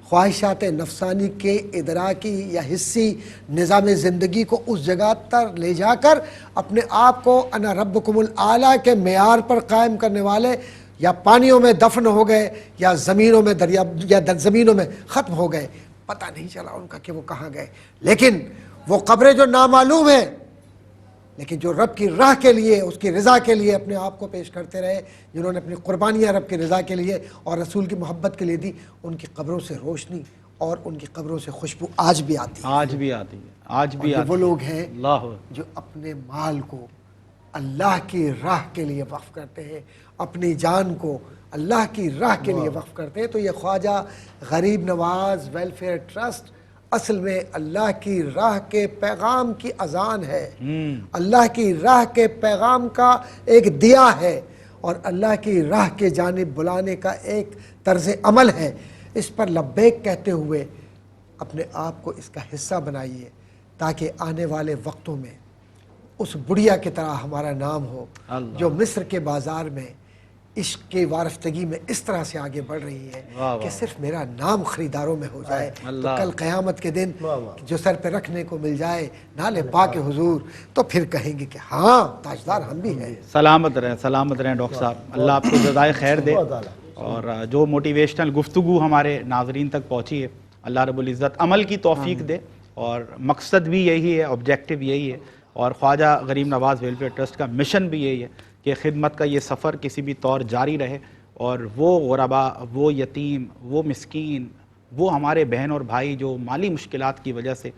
خواہشات نفسانی کے ادراکی یا حصی نظام زندگی کو اس جگہ تر لے جا کر اپنے آپ کو انا ربکم الاعلیٰ کے معیار پر قائم کرنے والے یا پانیوں میں دفن ہو گئے یا زمینوں میں زمینوں میں ختم ہو گئے، پتہ نہیں چلا ان کا کہ وہ کہاں گئے۔ لیکن وہ قبریں جو نامعلوم ہیں، لیکن جو رب کی راہ کے لیے، اس کی رضا کے لیے اپنے آپ کو پیش کرتے رہے، جنہوں نے اپنی قربانیاں رب کی رضا کے لیے اور رسول کی محبت کے لیے دی، ان کی قبروں سے روشنی اور ان کی قبروں سے خوشبو آج بھی آتی ہے، آج بھی آتی ہے، آج بھی آتی ہے۔ وہ لوگ ہیں اللہ جو اپنے مال کو اللہ کی راہ کے لیے وقف کرتے ہیں، اپنی جان کو اللہ کی راہ کے لیے وقف کرتے ہیں۔ تو یہ خواجہ غریب نواز ویلفیئر ٹرسٹ اصل میں اللہ کی راہ کے پیغام کی اذان ہے، اللہ کی راہ کے پیغام کا ایک دیا ہے، اور اللہ کی راہ کے جانب بلانے کا ایک طرز عمل ہے۔ اس پر لبیک کہتے ہوئے اپنے آپ کو اس کا حصہ بنائیے، تاکہ آنے والے وقتوں میں اس بڑھیا کی طرح ہمارا نام ہو جو مصر کے بازار میں عشق کی وارفتگی میں اس طرح سے آگے بڑھ رہی ہے کہ صرف میرا نام خریداروں میں ہو جائے، تو کل قیامت کے دن جو سر پہ رکھنے کو مل جائے نالے پاک حضور، تو پھر کہیں گے کہ ہاں تاجدار ہم بھی ہیں۔ سلامت رہیں ڈاکٹر صاحب، اللہ آپ کو جزائے خیر دے، اور جو موٹیویشنل گفتگو ہمارے ناظرین تک پہنچی ہے، اللہ رب العزت عمل کی توفیق دے، اور مقصد بھی یہی ہے، آبجیکٹیو یہی ہے، اور خواجہ غریب نواز ویلفیئر ٹرسٹ کا مشن بھی یہی ہے کہ خدمت کا یہ سفر کسی بھی طور جاری رہے، اور وہ غربا، وہ یتیم، وہ مسکین، وہ ہمارے بہن اور بھائی جو مالی مشکلات کی وجہ سے،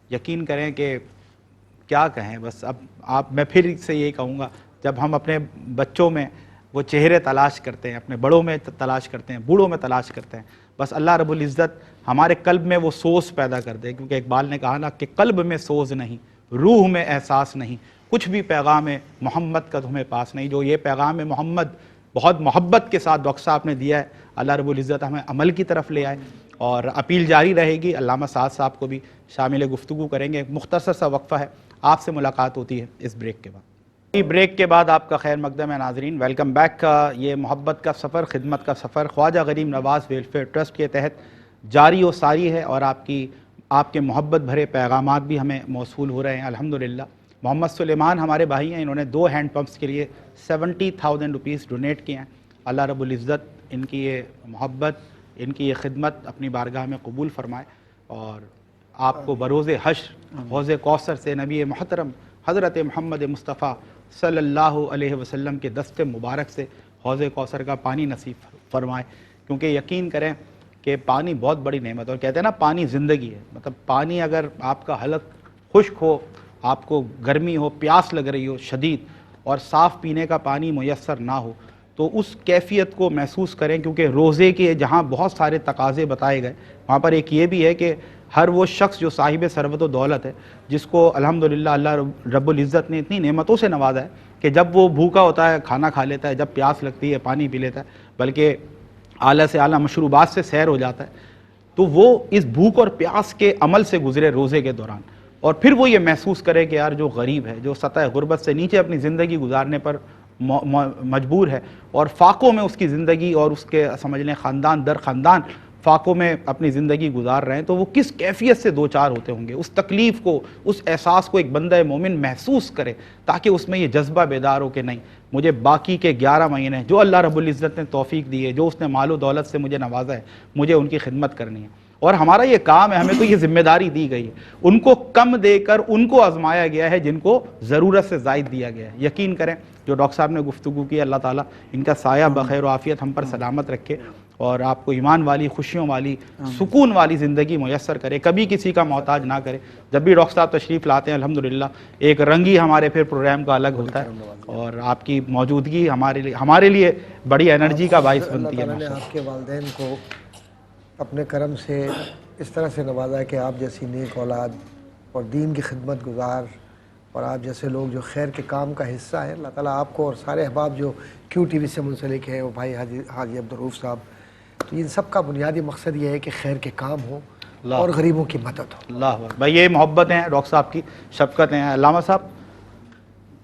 یقین کریں کہ کیا کہیں، بس اب میں پھر سے یہی کہوں گا، جب ہم اپنے بچوں میں وہ چہرے تلاش کرتے ہیں، اپنے بڑوں میں تلاش کرتے ہیں، بوڑھوں میں تلاش کرتے ہیں، بس اللہ رب العزت ہمارے قلب میں وہ سوز پیدا کر دے، کیونکہ اقبال نے کہا نا کہ قلب میں سوز نہیں، روح میں احساس نہیں، کچھ بھی پیغام محمد کا تمہیں پاس نہیں۔ جو یہ پیغام محمد بہت محبت کے ساتھ ڈاکٹر صاحب نے دیا ہے، اللہ رب العزت ہمیں عمل کی طرف لے آئے، اور اپیل جاری رہے گی۔ علامہ سعد صاحب کو بھی شامل گفتگو کریں گے، ایک مختصر سا وقفہ ہے، آپ سے ملاقات ہوتی ہے اس بریک کے بعد۔ بریک کے بعد آپ کا خیر مقدم ہے ناظرین، ویلکم بیک۔ یہ محبت کا سفر، خدمت کا سفر خواجہ غریب نواز ویلفیئر ٹرسٹ کے تحت جاری و ساری ہے، اور آپ کے محبت بھرے پیغامات بھی ہمیں موصول ہو رہے ہیں الحمدللہ۔ محمد سلیمان ہمارے بھائی ہیں، انہوں نے 2 ہینڈ پمپس کے لیے 70,000 روپیز ڈونیٹ کیے ہیں۔ اللہ رب العزت ان کی یہ محبت، ان کی یہ خدمت اپنی بارگاہ میں قبول فرمائے، اور آپ کو بروز حشر حوض کوثر سے نبی محترم حضرت محمد مصطفیٰ صلی اللہ علیہ وسلم کے دست مبارک سے حوض کوثر کا پانی نصیب فرمائے، کیونکہ یقین کریں کہ پانی بہت بڑی نعمت ہے، اور کہتے ہیں نا پانی زندگی ہے، مطلب پانی اگر آپ کا حلق خشک ہو، آپ کو گرمی ہو، پیاس لگ رہی ہو شدید، اور صاف پینے کا پانی میسر نہ ہو، تو اس کیفیت کو محسوس کریں، کیونکہ روزے کے جہاں بہت سارے تقاضے بتائے گئے، وہاں پر ایک یہ بھی ہے کہ ہر وہ شخص جو صاحب ثروت و دولت ہے، جس کو الحمدللہ اللہ رب العزت نے اتنی نعمتوں سے نوازا ہے کہ جب وہ بھوکا ہوتا ہے کھانا کھا لیتا ہے، جب پیاس لگتی ہے پانی پی لیتا ہے، بلکہ اعلیٰ سے اعلیٰ مشروبات سے سیر ہو جاتا ہے، تو وہ اس بھوک اور پیاس کے عمل سے گزرے روزے کے دوران، اور پھر وہ یہ محسوس کرے کہ یار جو غریب ہے، جو سطح غربت سے نیچے اپنی زندگی گزارنے پر مجبور ہے، اور فاقوں میں اس کی زندگی اور اس کے سمجھ لیں خاندان در خاندان فاقوں میں اپنی زندگی گزار رہے ہیں، تو وہ کس کیفیت سے دوچار ہوتے ہوں گے، اس تکلیف کو، اس احساس کو ایک بندہ مومن محسوس کرے، تاکہ اس میں یہ جذبہ بیدار ہو کہ نہیں، مجھے باقی کے 11 مہینے جو اللہ رب العزت نے توفیق دی ہے، جو اس نے مال و دولت سے مجھے نوازا ہے، مجھے ان کی خدمت کرنی ہے، اور ہمارا یہ کام ہے، ہمیں تو یہ ذمہ داری دی گئی ہے، ان کو کم دے کر ان کو آزمایا گیا ہے جن کو ضرورت سے زائد دیا گیا ہے۔ یقین کریں جو ڈاکٹر صاحب نے گفتگو کی، اللہ تعالیٰ ان کا سایہ بخیر و عافیت ہم پر سلامت رکھے، اور آپ کو ایمان والی، خوشیوں والی، سکون والی زندگی میسر کرے، کبھی کسی کا محتاج نہ کرے۔ جب بھی ڈاکٹر صاحب تشریف لاتے ہیں الحمدللہ ایک رنگ ہی ہمارے پھر پروگرام کا الگ ہوتا ہے، اور آپ کی موجودگی ہمارے لیے بڑی انرجی کا باعث بنتی ہے۔ اللہ تعالیٰ نے آپ کے والدین کو اپنے کرم سے اس طرح سے نوازا ہے کہ آپ جیسی نیک اولاد اور دین کی خدمت گزار اور آپ جیسے لوگ جو خیر کے کام کا حصہ ہیں، اللہ تعالیٰ آپ کو اور سارے احباب جو کیو ٹی وی سے منسلک ہیں، وہ بھائی حاجی عبدالرؤوف صاحب، تو ان سب کا بنیادی مقصد یہ ہے کہ خیر کے کام ہو اور غریبوں کی مدد ہو۔ اللہ اکبر بھائی، یہ محبت ہیں ڈاکٹر صاحب کی، شفقت ہیں۔ علامہ صاحب،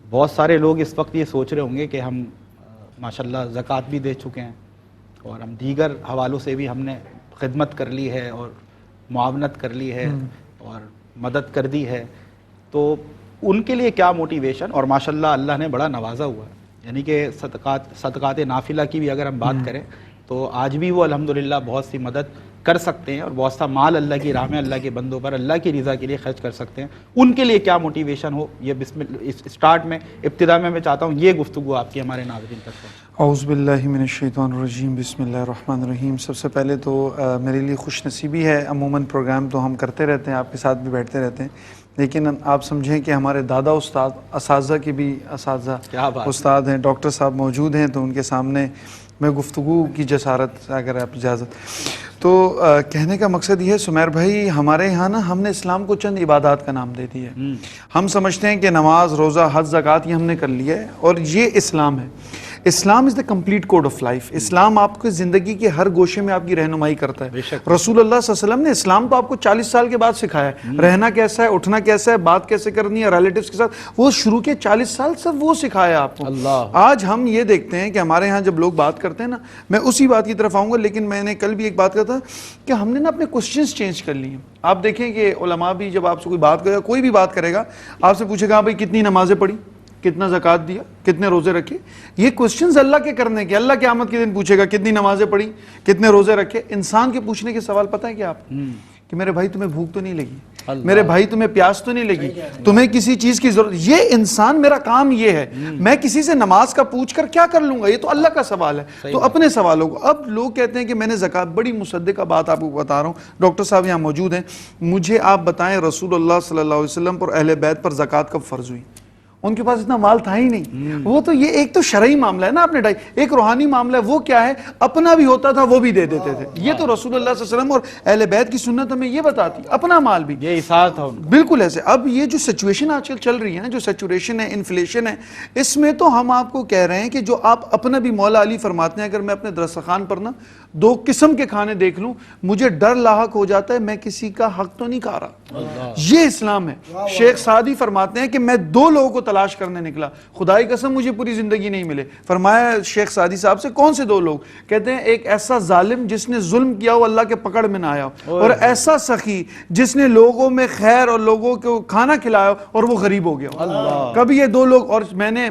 بہت سارے لوگ اس وقت یہ سوچ رہے ہوں گے کہ ہم ماشاءاللہ زکوٰۃ بھی دے چکے ہیں، اور ہم دیگر حوالوں سے بھی ہم نے خدمت کر لی ہے اور معاونت کر لی ہے اور مدد کر دی ہے، تو ان کے لیے کیا موٹیویشن؟ اور ماشاءاللہ اللہ نے بڑا نوازا ہوا ہے، یعنی کہ صدقات نافلہ کی بھی اگر ہم بات کریں تو آج بھی وہ الحمدللہ بہت سی مدد کر سکتے ہیں، اور بہت سا مال اللہ کی راہ میں اللہ کے بندوں پر اللہ کی رضا کے لیے خرچ کر سکتے ہیں۔ ان کے لیے کیا موٹیویشن ہو، یہ اسٹارٹ میں ابتدا میں چاہتا ہوں یہ گفتگو آپ کی ہمارے ناظرین تک پہنچے۔ اعوذ باللہ من الشیطان الرجیم، بسم اللہ الرحمن الرحیم۔ سب سے پہلے تو میرے لیے خوش نصیبی ہے، عموماً پروگرام تو ہم کرتے رہتے ہیں، آپ کے ساتھ بھی بیٹھتے رہتے ہیں، لیکن آپ سمجھیں کہ ہمارے دادا استاد، اساتذہ کے بھی اساتذہ استاد ہیں، ڈاکٹر صاحب موجود ہیں، تو ان کے سامنے میں گفتگو کی جسارت، اگر آپ اجازت تو کہنے کا مقصد یہ ہے سمیر بھائی، ہمارے یہاں نا ہم نے اسلام کو چند عبادات کا نام دے دیا ہے۔ ہم سمجھتے ہیں کہ نماز، روزہ، حج، زکوٰۃ یہ ہم نے کر لیا ہے اور یہ اسلام ہے۔ Islam is the complete code of life. اسلام آپ کو زندگی کے ہر گوشے میں آپ کی رہنمائی کرتا ہے۔ رسول اللہ صلی اللہ علیہ وسلم نے اسلام تو آپ کو 40 سال کے بعد سکھایا ہے، رہنا کیسا ہے، اٹھنا کیسا ہے، بات کیسے کرنی ہے ریلیٹیوز کے ساتھ، وہ شروع کے 40 سال سب وہ سکھایا آپ کو۔ آج ہم یہ دیکھتے ہیں کہ ہمارے ہاں جب لوگ بات کرتے ہیں نا، میں اسی بات کی طرف آؤں گا، لیکن میں نے کل بھی ایک بات کہا تھا کہ ہم نے نا اپنے کوسچنز چینج کر لیے۔ آپ دیکھیں کہ علماء بھی جب آپ سے کوئی بات کرے گا، کوئی بھی بات کرے گا، آپ سے پوچھے گا بھائی کتنی نمازیں پڑھی، کتنا زکوٰۃ دیا، کتنے روزے رکھے۔ یہ کوسچنز اللہ کے کرنے کے، اللہ قیامت کے دن پوچھے گا کتنی نمازیں پڑھی، کتنے روزے رکھے۔ انسان کے پوچھنے کے سوال پتہ ہے کیا آپ کہ میرے بھائی تمہیں بھوک تو نہیں لگی، میرے بھائی تمہیں پیاس تو نہیں لگی، تمہیں کسی چیز کی ضرورت، یہ انسان میرا کام یہ ہے، میں کسی سے نماز کا پوچھ کر کیا کر لوں گا، یہ تو اللہ کا سوال ہے۔ تو اپنے سوالوں کو، اب لوگ کہتے ہیں کہ میں نے زکوٰۃ، بڑی مصدقہ بات آپ کو بتا رہا ہوں، ڈاکٹر صاحب یہاں موجود ہیں، مجھے آپ بتائیں رسول اللہ صلی اللہ علیہ وسلم پر اہل بیت پر زکوٰۃ کب فرض ہوئی؟ ان کے پاس اتنا مال تھا ہی نہیں۔ وہ تو یہ ایک تو شرعی معاملہ ہے نا، اپنے ایک روحانی معاملہ ہے، وہ کیا ہے، اپنا بھی ہوتا تھا وہ بھی دے دیتے تھے۔ یہ تو رسول اللہ صلی اللہ علیہ وسلم اور اہل بیت کی سنت ہمیں یہ بتاتی، اپنا مال بھی، یہ اثاثہ تھا بالکل ایسے۔ اب یہ جو سچویشن آج کل چل رہی ہے نا، جو سیچوریشن ہے، انفلیشن ہے، اس میں تو ہم آپ کو کہہ رہے ہیں کہ جو آپ اپنا بھی، مولا علی فرماتے ہیں اگر میں اپنے دسترخوان پر نا 2 قسم کے کھانے دیکھ لوں مجھے ڈر لاحق ہو جاتا ہے، میں کسی کا حق تو نہیں کھا رہا۔ یہ اسلام ہے۔ شیخ سعدی فرماتے ہیں کہ میں 2 لوگوں کو تلاش کرنے نکلا، خدائی قسم مجھے پوری زندگی نہیں ملے۔ فرمایا شیخ سعدی صاحب سے کون سے 2 لوگ؟ کہتے ہیں ایک ایسا ظالم جس نے ظلم کیا ہو، اللہ کے پکڑ میں نہ آیا ہو، اور ایسا سخی جس نے لوگوں میں خیر اور لوگوں کو کھانا کھلایا اور وہ غریب ہو گیا ہو۔ کبھی یہ 2 لوگ، اور میں نے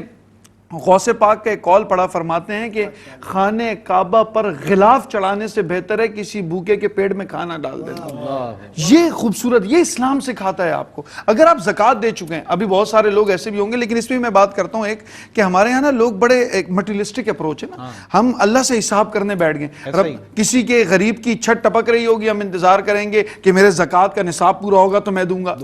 غوث پاک کا ایک قول پڑھا، فرماتے ہیں کہ خانہ کعبہ پر غلاف چڑھانے سے بہتر ہے کسی بھوکے کے پیٹ میں کھانا ڈال دینا۔ یہ خوبصورت، یہ اسلام سکھاتا ہے آپ کو۔ اگر آپ زکوٰۃ دے چکے ہیں، ابھی بہت سارے لوگ ایسے بھی ہوں گے، لیکن اس میں میں بات کرتا ہوں ایک کہ ہمارے یہاں نا لوگ بڑے ایک مٹیریلسٹک اپروچ ہے نا، ہم اللہ سے حساب کرنے بیٹھ گئے۔ رب کسی کے غریب کی چھت ٹپک رہی ہوگی، ہم انتظار کریں گے کہ میرے زکوٰۃ کا نصاب پورا ہوگا تو میں دوں گا۔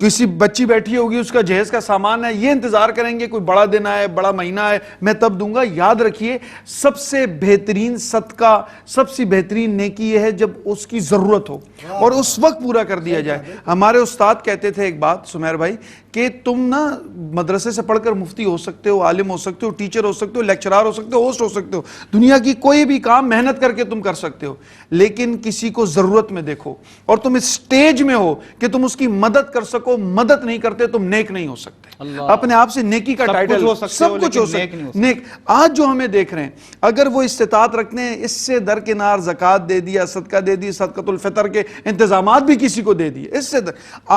کسی بچی بیٹھی ہوگی، اس کا جہیز کا سامان ہے، یہ انتظار کریں گے کوئی بڑا دن آئے، بڑا مہینہ ہے، میں تب دوں گا۔ یاد رکھیے سب سے بہترین صدقہ، سب سے بہترین نیکی یہ ہے جب اس کی ضرورت ہو اور اس وقت پورا کر دیا جائے۔ ہمارے استاد کہتے تھے ایک بات سمیر بھائی کہ تم نا مدرسے سے پڑھ کر مفتی ہو سکتے ہو، عالم ہو سکتے ہو، ٹیچر ہو سکتے ہو، لیکچرار ہو سکتے ہو، ہوسٹ ہو سکتے ہو، دنیا کی کوئی بھی کام محنت کر کے تم کر سکتے ہو، لیکن کسی کو ضرورت میں دیکھو اور تم اس سٹیج میں ہو کہ تم اس کی مدد کر سکو، مدد نہیں کرتے تم نیک نہیں ہو سکتے۔ اپنے آپ سے نیکی کا ٹائٹل سب کچھ ہو سکتا ہے، نیک۔ آج جو ہمیں دیکھ رہے ہیں اگر وہ استطاعت رکھتے ہیں، اس سے درکنار زکوٰۃ دے دیا، صدقہ دے دی، صدقۃ الفطر کے انتظامات بھی کسی کو دے دیے، اس سے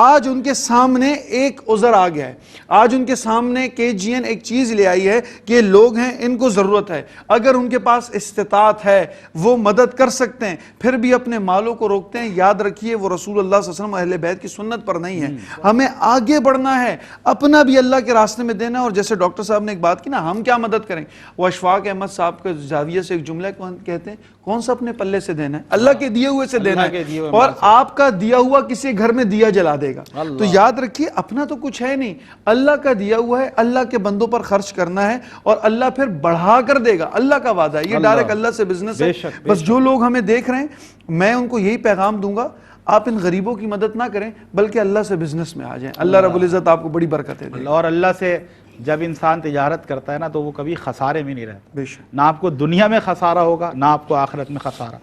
آج ان کے سامنے ایک عذر آ گیا ہے، آج ان کے سامنے KGN ایک چیز لے آئی ہے کہ لوگ ہیں ان کو ضرورت ہے، اگر ان کے پاس استطاعت ہے وہ مدد کر سکتے ہیں، پھر بھی اپنے مالوں کو روکتے ہیں۔ یاد رکھیے وہ رسول اللہ صلی اللہ علیہ وسلم اہل بیت کی سنت پر نہیں ہے، ہمیں آگے بڑھنا ہے، اپنا بھی اللہ کے راستے میں دینا ہے۔ اور جیسے ڈاکٹر صاحب نے ایک بات کی نا، ہم کیا مدد کریں، وہ اشفاق احمد صاحب کے زاویہ سے ایک جملہ کہتے ہیں، کون سا اپنے پلے سے دینا ہے، اللہ کے دیے ہوئے سے دینا ہے، اور آپ کا دیا ہوا کسی گھر میں دیا جلا دے گا۔ تو یاد رکھیے اپنا تو کچھ ہے نہیں، اللہ کا دیا ہوا ہے، اللہ کے بندوں پر خرچ کرنا ہے اور اللہ پھر بڑھا کر دے گا، اللہ کا وعدہ ہے، یہ ڈائریکٹ اللہ سے بزنس ہے۔ بس جو لوگ ہمیں دیکھ رہے ہیں میں ان کو یہی پیغام دوں گا، آپ ان غریبوں کی مدد نہ کریں بلکہ اللہ سے بزنس میں آ جائیں۔ اللہ رب العزت آپ کو بڑی برکتیں دے۔ اور اللہ سے جب انسان تجارت کرتا ہے نا تو وہ کبھی خسارے میں نہیں رہتا، بے شک، نہ آپ کو دنیا میں خسارہ ہوگا نہ آپ کو آخرت میں خسارہ۔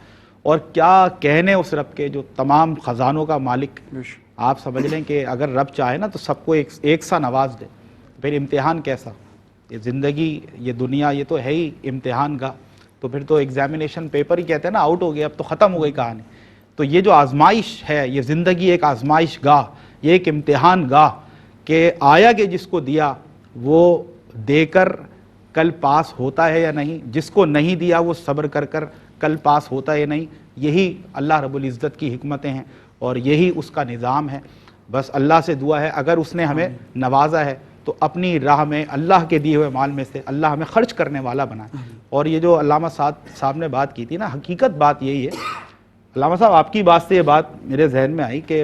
اور کیا کہنے اس رب کے جو تمام خزانوں کا مالک، بے شک۔ آپ سمجھ لیں کہ اگر رب چاہے نا تو سب کو ایک سا نواز دے، پھر امتحان کیسا؟ یہ زندگی، یہ دنیا، یہ تو ہے ہی امتحان گاہ، تو پھر تو ایگزامینیشن پیپر ہی کہتے ہیں نا، آؤٹ ہو گیا، اب تو ختم ہو گئی کہانی۔ تو یہ جو آزمائش ہے، یہ زندگی ایک آزمائش گاہ، یہ ایک امتحان گاہ کہ آیا کہ جس کو دیا وہ دے کر کل پاس ہوتا ہے یا نہیں، جس کو نہیں دیا وہ صبر کر کر کل پاس ہوتا ہے یا نہیں۔ یہی اللہ رب العزت کی حکمتیں ہیں اور یہی اس کا نظام ہے۔ بس اللہ سے دعا ہے اگر اس نے ہمیں نوازا ہے تو اپنی راہ میں اللہ کے دیے ہوئے مال میں سے اللہ ہمیں خرچ کرنے والا بنائے۔ اور یہ جو علامہ صاحب نے بات کی تھی نا، حقیقت بات یہی ہے۔ علامہ صاحب آپ کی بات سے یہ بات میرے ذہن میں آئی کہ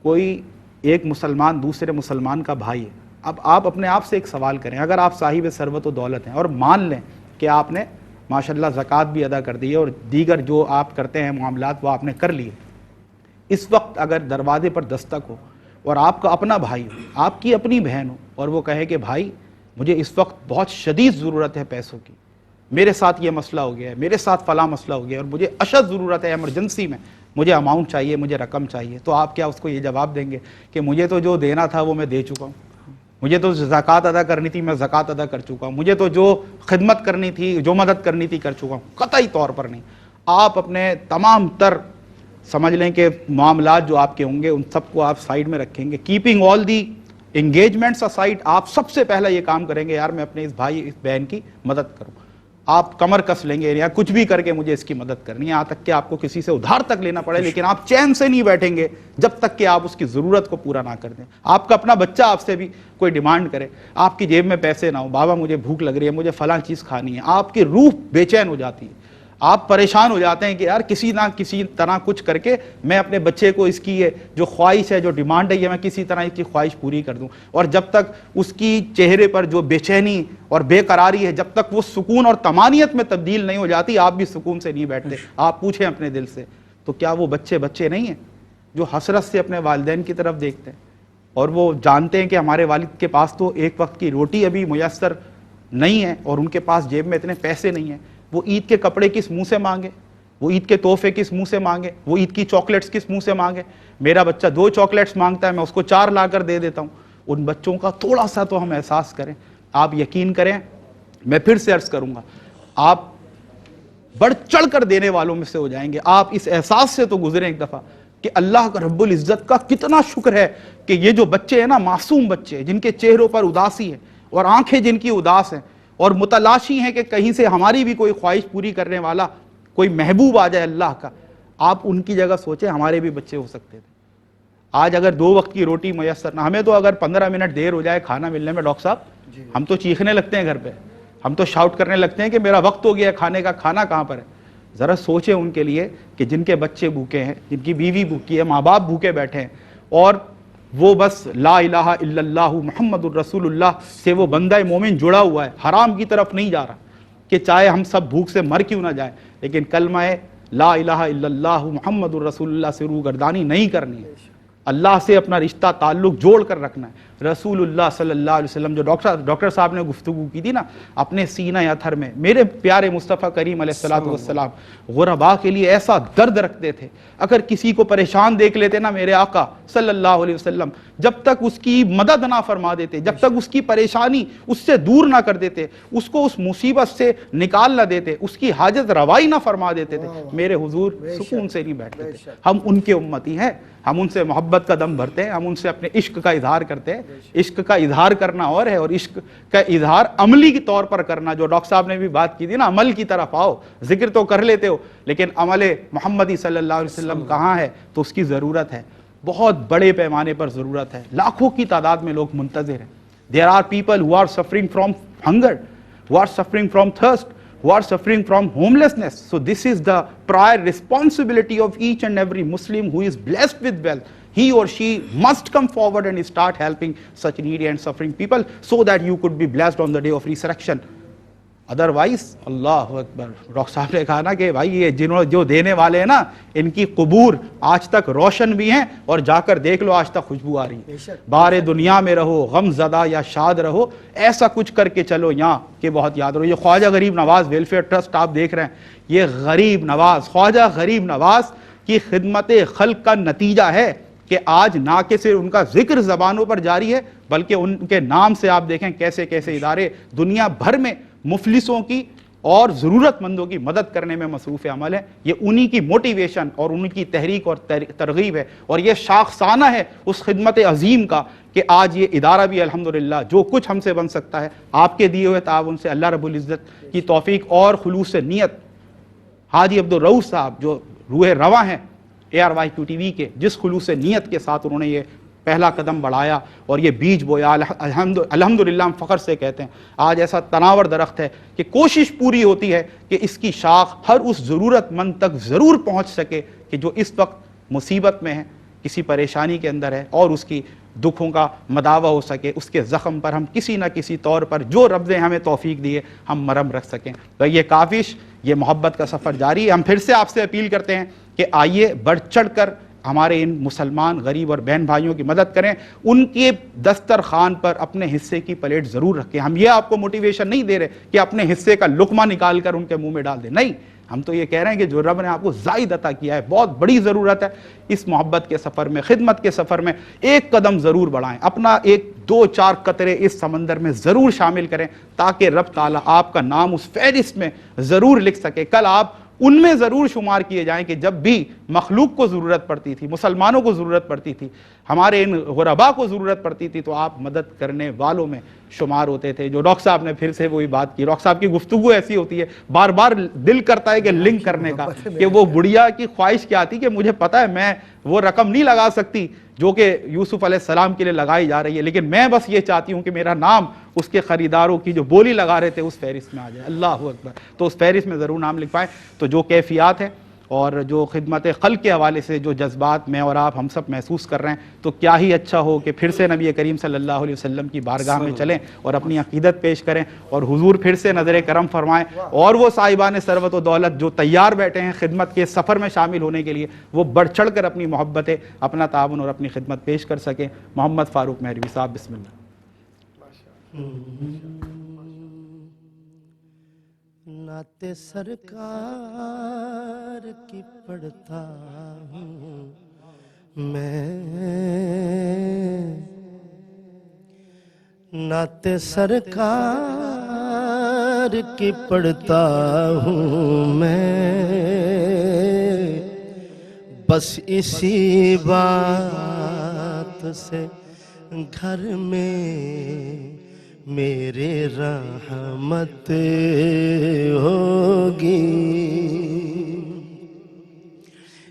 کوئی ایک مسلمان دوسرے مسلمان کا بھائی ہے، اب آپ اپنے آپ سے ایک سوال کریں، اگر آپ صاحب ثروت و دولت ہیں اور مان لیں کہ آپ نے ماشاءاللہ زکوٰۃ بھی ادا کر دی ہے اور دیگر جو آپ کرتے ہیں معاملات وہ آپ نے کر لیے، اس وقت اگر دروازے پر دستک ہو اور آپ کا اپنا بھائی ہو، آپ کی اپنی بہن ہو، اور وہ کہے کہ بھائی مجھے اس وقت بہت شدید ضرورت ہے پیسوں کی، میرے ساتھ یہ مسئلہ ہو گیا ہے، میرے ساتھ فلاں مسئلہ ہو گیا ہے اور مجھے اشد ضرورت ہے، ایمرجنسی میں مجھے اماؤنٹ چاہیے، مجھے رقم چاہیے، تو آپ کیا اس کو یہ جواب دیں گے کہ مجھے تو جو دینا تھا وہ میں دے چکا ہوں، مجھے تو زکوٰۃ ادا کرنی تھی میں زکوٰۃ ادا کر چکا ہوں، مجھے تو جو خدمت کرنی تھی جو مدد کرنی تھی کر چکا ہوں؟ قطعی طور پر نہیں۔ آپ اپنے تمام تر سمجھ لیں کہ معاملات جو آپ کے ہوں گے ان سب کو آپ سائیڈ میں رکھیں گے، کیپنگ آل دی انگیجمنٹس اسائڈ، آپ سب سے پہلا یہ کام کریں گے یار میں اپنے اس بھائی اس بہن کی مدد کروں، آپ کمر کس لیں گے یا کچھ بھی کر کے مجھے اس کی مدد کرنی ہے، یہاں تک کہ آپ کو کسی سے ادھار تک لینا پڑے، لیکن آپ چین سے نہیں بیٹھیں گے جب تک کہ آپ اس کی ضرورت کو پورا نہ کر دیں۔ آپ کا اپنا بچہ آپ سے بھی کوئی ڈیمانڈ کرے، آپ کی جیب میں پیسے نہ ہو، بابا مجھے بھوک لگ رہی ہے، مجھے فلاں چیز کھانی ہے، آپ کی روح بے چین ہو جاتی ہے، آپ پریشان ہو جاتے ہیں کہ یار کسی نہ کسی طرح کچھ کر کے میں اپنے بچے کو اس کی یہ جو خواہش ہے جو ڈیمانڈ ہے یہ میں کسی طرح اس کی خواہش پوری کر دوں، اور جب تک اس کی چہرے پر جو بے چینی اور بے قراری ہے جب تک وہ سکون اور طمانینت میں تبدیل نہیں ہو جاتی آپ بھی سکون سے نہیں بیٹھتے۔ آپ پوچھیں اپنے دل سے تو کیا وہ بچے نہیں ہیں جو حسرت سے اپنے والدین کی طرف دیکھتے ہیں اور وہ جانتے ہیں کہ ہمارے والد کے پاس تو ایک وقت کی روٹی ابھی میسر نہیں ہے اور ان کے پاس جیب میں اتنے پیسے نہیں ہیں، وہ عید کے کپڑے کس منہ سے مانگے، وہ عید کے تحفے کس منہ سے مانگے، وہ عید کی چاکلیٹس کس منہ سے مانگے؟ میرا بچہ 2 چاکلیٹس مانگتا ہے میں اس کو 4 لا کر دے دیتا ہوں۔ ان بچوں کا تھوڑا سا تو ہم احساس کریں۔ آپ یقین کریں، میں پھر سے عرض کروں گا، آپ بڑھ چڑھ کر دینے والوں میں سے ہو جائیں گے۔ آپ اس احساس سے تو گزریں ایک دفعہ کہ اللہ کا رب العزت کا کتنا شکر ہے کہ یہ جو بچے ہیں نا، معصوم بچے جن کے چہروں پر اداسی ہے اور آنکھیں جن کی اداس ہیں اور متلاشی ہیں کہ کہیں سے ہماری بھی کوئی خواہش پوری کرنے والا کوئی محبوب آ جائے اللہ کا. آپ ان کی جگہ سوچیں ہمارے بھی بچے ہو سکتے تھے. آج اگر 2 وقت کی روٹی میسر نہ, ہمیں تو اگر 15 منٹ دیر ہو جائے کھانا ملنے میں ڈاکٹر صاحب, ہم تو چیخنے لگتے ہیں گھر پہ, ہم تو شاؤٹ کرنے لگتے ہیں کہ میرا وقت ہو گیا کھانے کا, کھانا کہاں پر ہے. ذرا سوچیں ان کے لیے کہ جن کے بچے بھوکے ہیں, جن کی بیوی بھوکی ہے, ماں باپ بھوکے بیٹھے ہیں, اور وہ بس لا الہ الا اللہ محمد الرسول اللہ سے وہ بندہ مومن جڑا ہوا ہے, حرام کی طرف نہیں جا رہا کہ چاہے ہم سب بھوک سے مر کیوں نہ جائیں, لیکن کلمہ لا الہ الا اللہ محمد الرسول اللہ سے روگردانی نہیں کرنی ہے, اللہ سے اپنا رشتہ تعلق جوڑ کر رکھنا ہے. رسول اللہ صلی اللہ علیہ وسلم, جو ڈاکٹر صاحب نے گفتگو کی تھی نا, اپنے سینہ اتھر میں میرے پیارے مصطفیٰ کریم علیہ الصلوۃ والسلام غرباء کے لیے ایسا درد رکھتے تھے. اگر کسی کو پریشان دیکھ لیتے نا میرے آقا صلی اللہ علیہ وسلم, جب تک اس کی مدد نہ فرما دیتے, جب تک اس کی پریشانی اس سے دور نہ کر دیتے, اس کو اس مصیبت سے نکال نہ دیتے, اس کی حاجت روائی نہ فرما دیتے تھے, میرے حضور سکون سے نہیں بیٹھتے تھے. ہم ان کے امتی ہیں, ہم ان سے محبت کا دم بھرتے ہیں, ہم ان سے اپنے عشق کا اظہار کرتے ہیں. عشق کا اظہار کرنا اور ہے, اور عشق کا اظہار عملی کے طور پر کرنا, جو ڈاکٹر صاحب نے بھی بات کی تھی نا, عمل کی طرف آؤ. ذکر تو کر لیتے ہو لیکن عمل محمدی صلی اللہ علیہ وسلم کہاں ہے, تو اس کی ضرورت ہے, بہت بڑے پیمانے پر ضرورت ہے. لاکھوں کی تعداد میں لوگ منتظر ہیں. There are people who are suffering from hunger, who are suffering from thirst, who are suffering from homelessness. So this is the prior responsibility of each and every Muslim who is blessed with wealth. He or she must come forward and start helping such needy and suffering people so that you could be blessed on the day of resurrection. Otherwise Allah Akbar. Doctor صاحب نے کہا نا کہ بھائی یہ جو دینے والے ہیں نا, ان کی قبور آج تک روشن بھی ہیں, اور جا کر دیکھ لو آج تک خوشبو آ رہی ہے. بار دنیا میں رہو غم زدہ یا شاد رہو, ایسا کچھ کر کے چلو یہاں کہ بہت یاد رہو. یہ خواجہ غریب نواز ویلفیئر ٹرسٹ آپ دیکھ رہے ہیں, یہ غریب نواز, خواجہ غریب نواز کی خدمت خلق کا نتیجہ ہے کہ آج نہ کہ صرف ان کا ذکر زبانوں پر جاری ہے, بلکہ ان کے نام سے آپ دیکھیں کیسے کیسے ادارے دنیا بھر میں مفلسوں کی اور ضرورت مندوں کی مدد کرنے میں مصروف عمل ہے. یہ انہی کی موٹیویشن اور ان کی تحریک اور ترغیب ہے, اور یہ شاخسانہ ہے اس خدمت عظیم کا کہ آج یہ ادارہ بھی الحمدللہ جو کچھ ہم سے بن سکتا ہے آپ کے دیے ہوئے تعاون سے, اللہ رب العزت کی توفیق اور خلوص نیت. حاجی عبدالرؤوف صاحب جو روح رواں ہیں ARYQTV کے, جس خلوص نیت کے ساتھ انہوں نے یہ پہلا قدم بڑھایا اور یہ بیج بویا, الحمدللہ ہم فخر سے کہتے ہیں آج ایسا تناور درخت ہے کہ کوشش پوری ہوتی ہے کہ اس کی شاخ ہر اس ضرورت مند تک ضرور پہنچ سکے کہ جو اس وقت مصیبت میں ہے, کسی پریشانی کے اندر ہے, اور اس کی دکھوں کا مداوع ہو سکے, اس کے زخم پر ہم کسی نہ کسی طور پر جو رب نے ہمیں توفیق دیے ہم مرہم رکھ سکیں. تو یہ کافش, یہ محبت کا سفر جاری ہے. ہم پھر سے آپ سے اپیل کرتے ہیں کہ آئیے بڑھ چڑھ کر ہمارے ان مسلمان غریب اور بہن بھائیوں کی مدد کریں, ان کے دسترخوان پر اپنے حصے کی پلیٹ ضرور رکھیں. ہم یہ آپ کو موٹیویشن نہیں دے رہے کہ اپنے حصے کا لقمہ نکال کر ان کے منہ میں ڈال دیں, نہیں, ہم تو یہ کہہ رہے ہیں کہ جو رب نے آپ کو زائد عطا کیا ہے, بہت بڑی ضرورت ہے, اس محبت کے سفر میں, خدمت کے سفر میں ایک قدم ضرور بڑھائیں, اپنا 1-2-4 قطرے اس سمندر میں ضرور شامل کریں, تاکہ رب تعالیٰ آپ کا نام اس فہرست میں ضرور لکھ سکے. کل آپ ان میں ضرور شمار کیے جائیں کہ جب بھی مخلوق کو ضرورت پڑتی تھی, مسلمانوں کو ضرورت پڑتی تھی, ہمارے ان غرباء کو ضرورت پڑتی تھی, تو آپ مدد کرنے والوں میں شمار ہوتے تھے. جو ڈاکٹر صاحب نے پھر سے وہی بات کی, ڈاکٹر صاحب کی گفتگو ایسی ہوتی ہے, بار بار دل کرتا ہے کہ لنک کرنے کا, کہ وہ بڑھیا کی خواہش کیا تھی کہ مجھے پتا ہے میں وہ رقم نہیں لگا سکتی جو کہ یوسف علیہ السلام کے لیے لگائی جا رہی ہے, لیکن میں بس یہ چاہتی ہوں کہ میرا نام اس کے خریداروں کی جو بولی لگا رہے تھے اس فہرست میں آ جائے. اللہ اکبر. تو اس فہرست میں ضرور نام لکھ پائیں. تو جو کیفیات ہیں اور جو خدمت خلق کے حوالے سے جو جذبات میں اور آپ ہم سب محسوس کر رہے ہیں, تو کیا ہی اچھا ہو کہ پھر سے نبی کریم صلی اللہ علیہ وسلم کی بارگاہ میں چلیں اور اپنی عقیدت پیش کریں, اور حضور پھر سے نظر کرم فرمائیں, اور وہ صاحبان ثروت و دولت جو تیار بیٹھے ہیں خدمت کے سفر میں شامل ہونے کے لیے, وہ بڑھ چڑھ کر اپنی محبتیں, اپنا تعاون اور اپنی خدمت پیش کر سکیں. محمد فاروق مہروی صاحب, بسم اللہ. نعت سرکار کی پڑھتا ہوں میں, نعت سرکار کی پڑھتا ہوں میں, بس اسی بات سے گھر میں میرے رحمت ہوگی.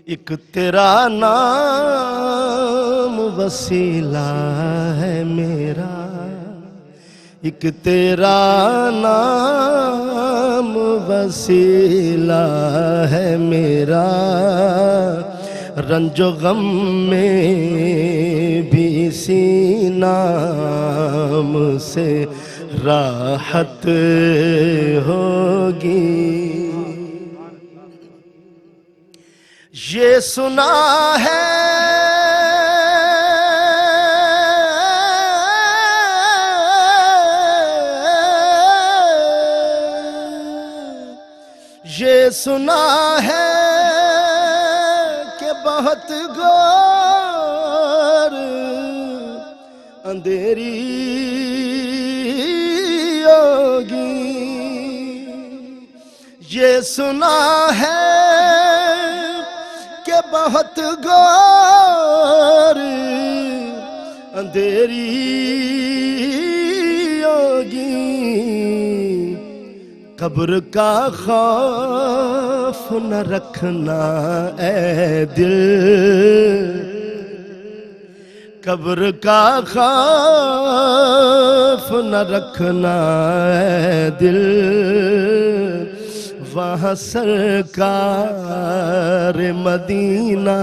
ایک تیرا نام وسیلہ ہے میرا, ایک تیرا نام وسیلہ ہے میرا, رنج و غم میں بھی اسی نام سے راحت ہوگی. یہ سنا ہے یہ سنا ہے کہ بہت گور اندھیری ہوگی. یہ سنا ہے کہ بہت گور اندھیری ہوگی. قبر کا خوف نہ رکھنا اے دل, قبر کا خوف نہ رکھنا اے دل, وہاں سرکار مدینہ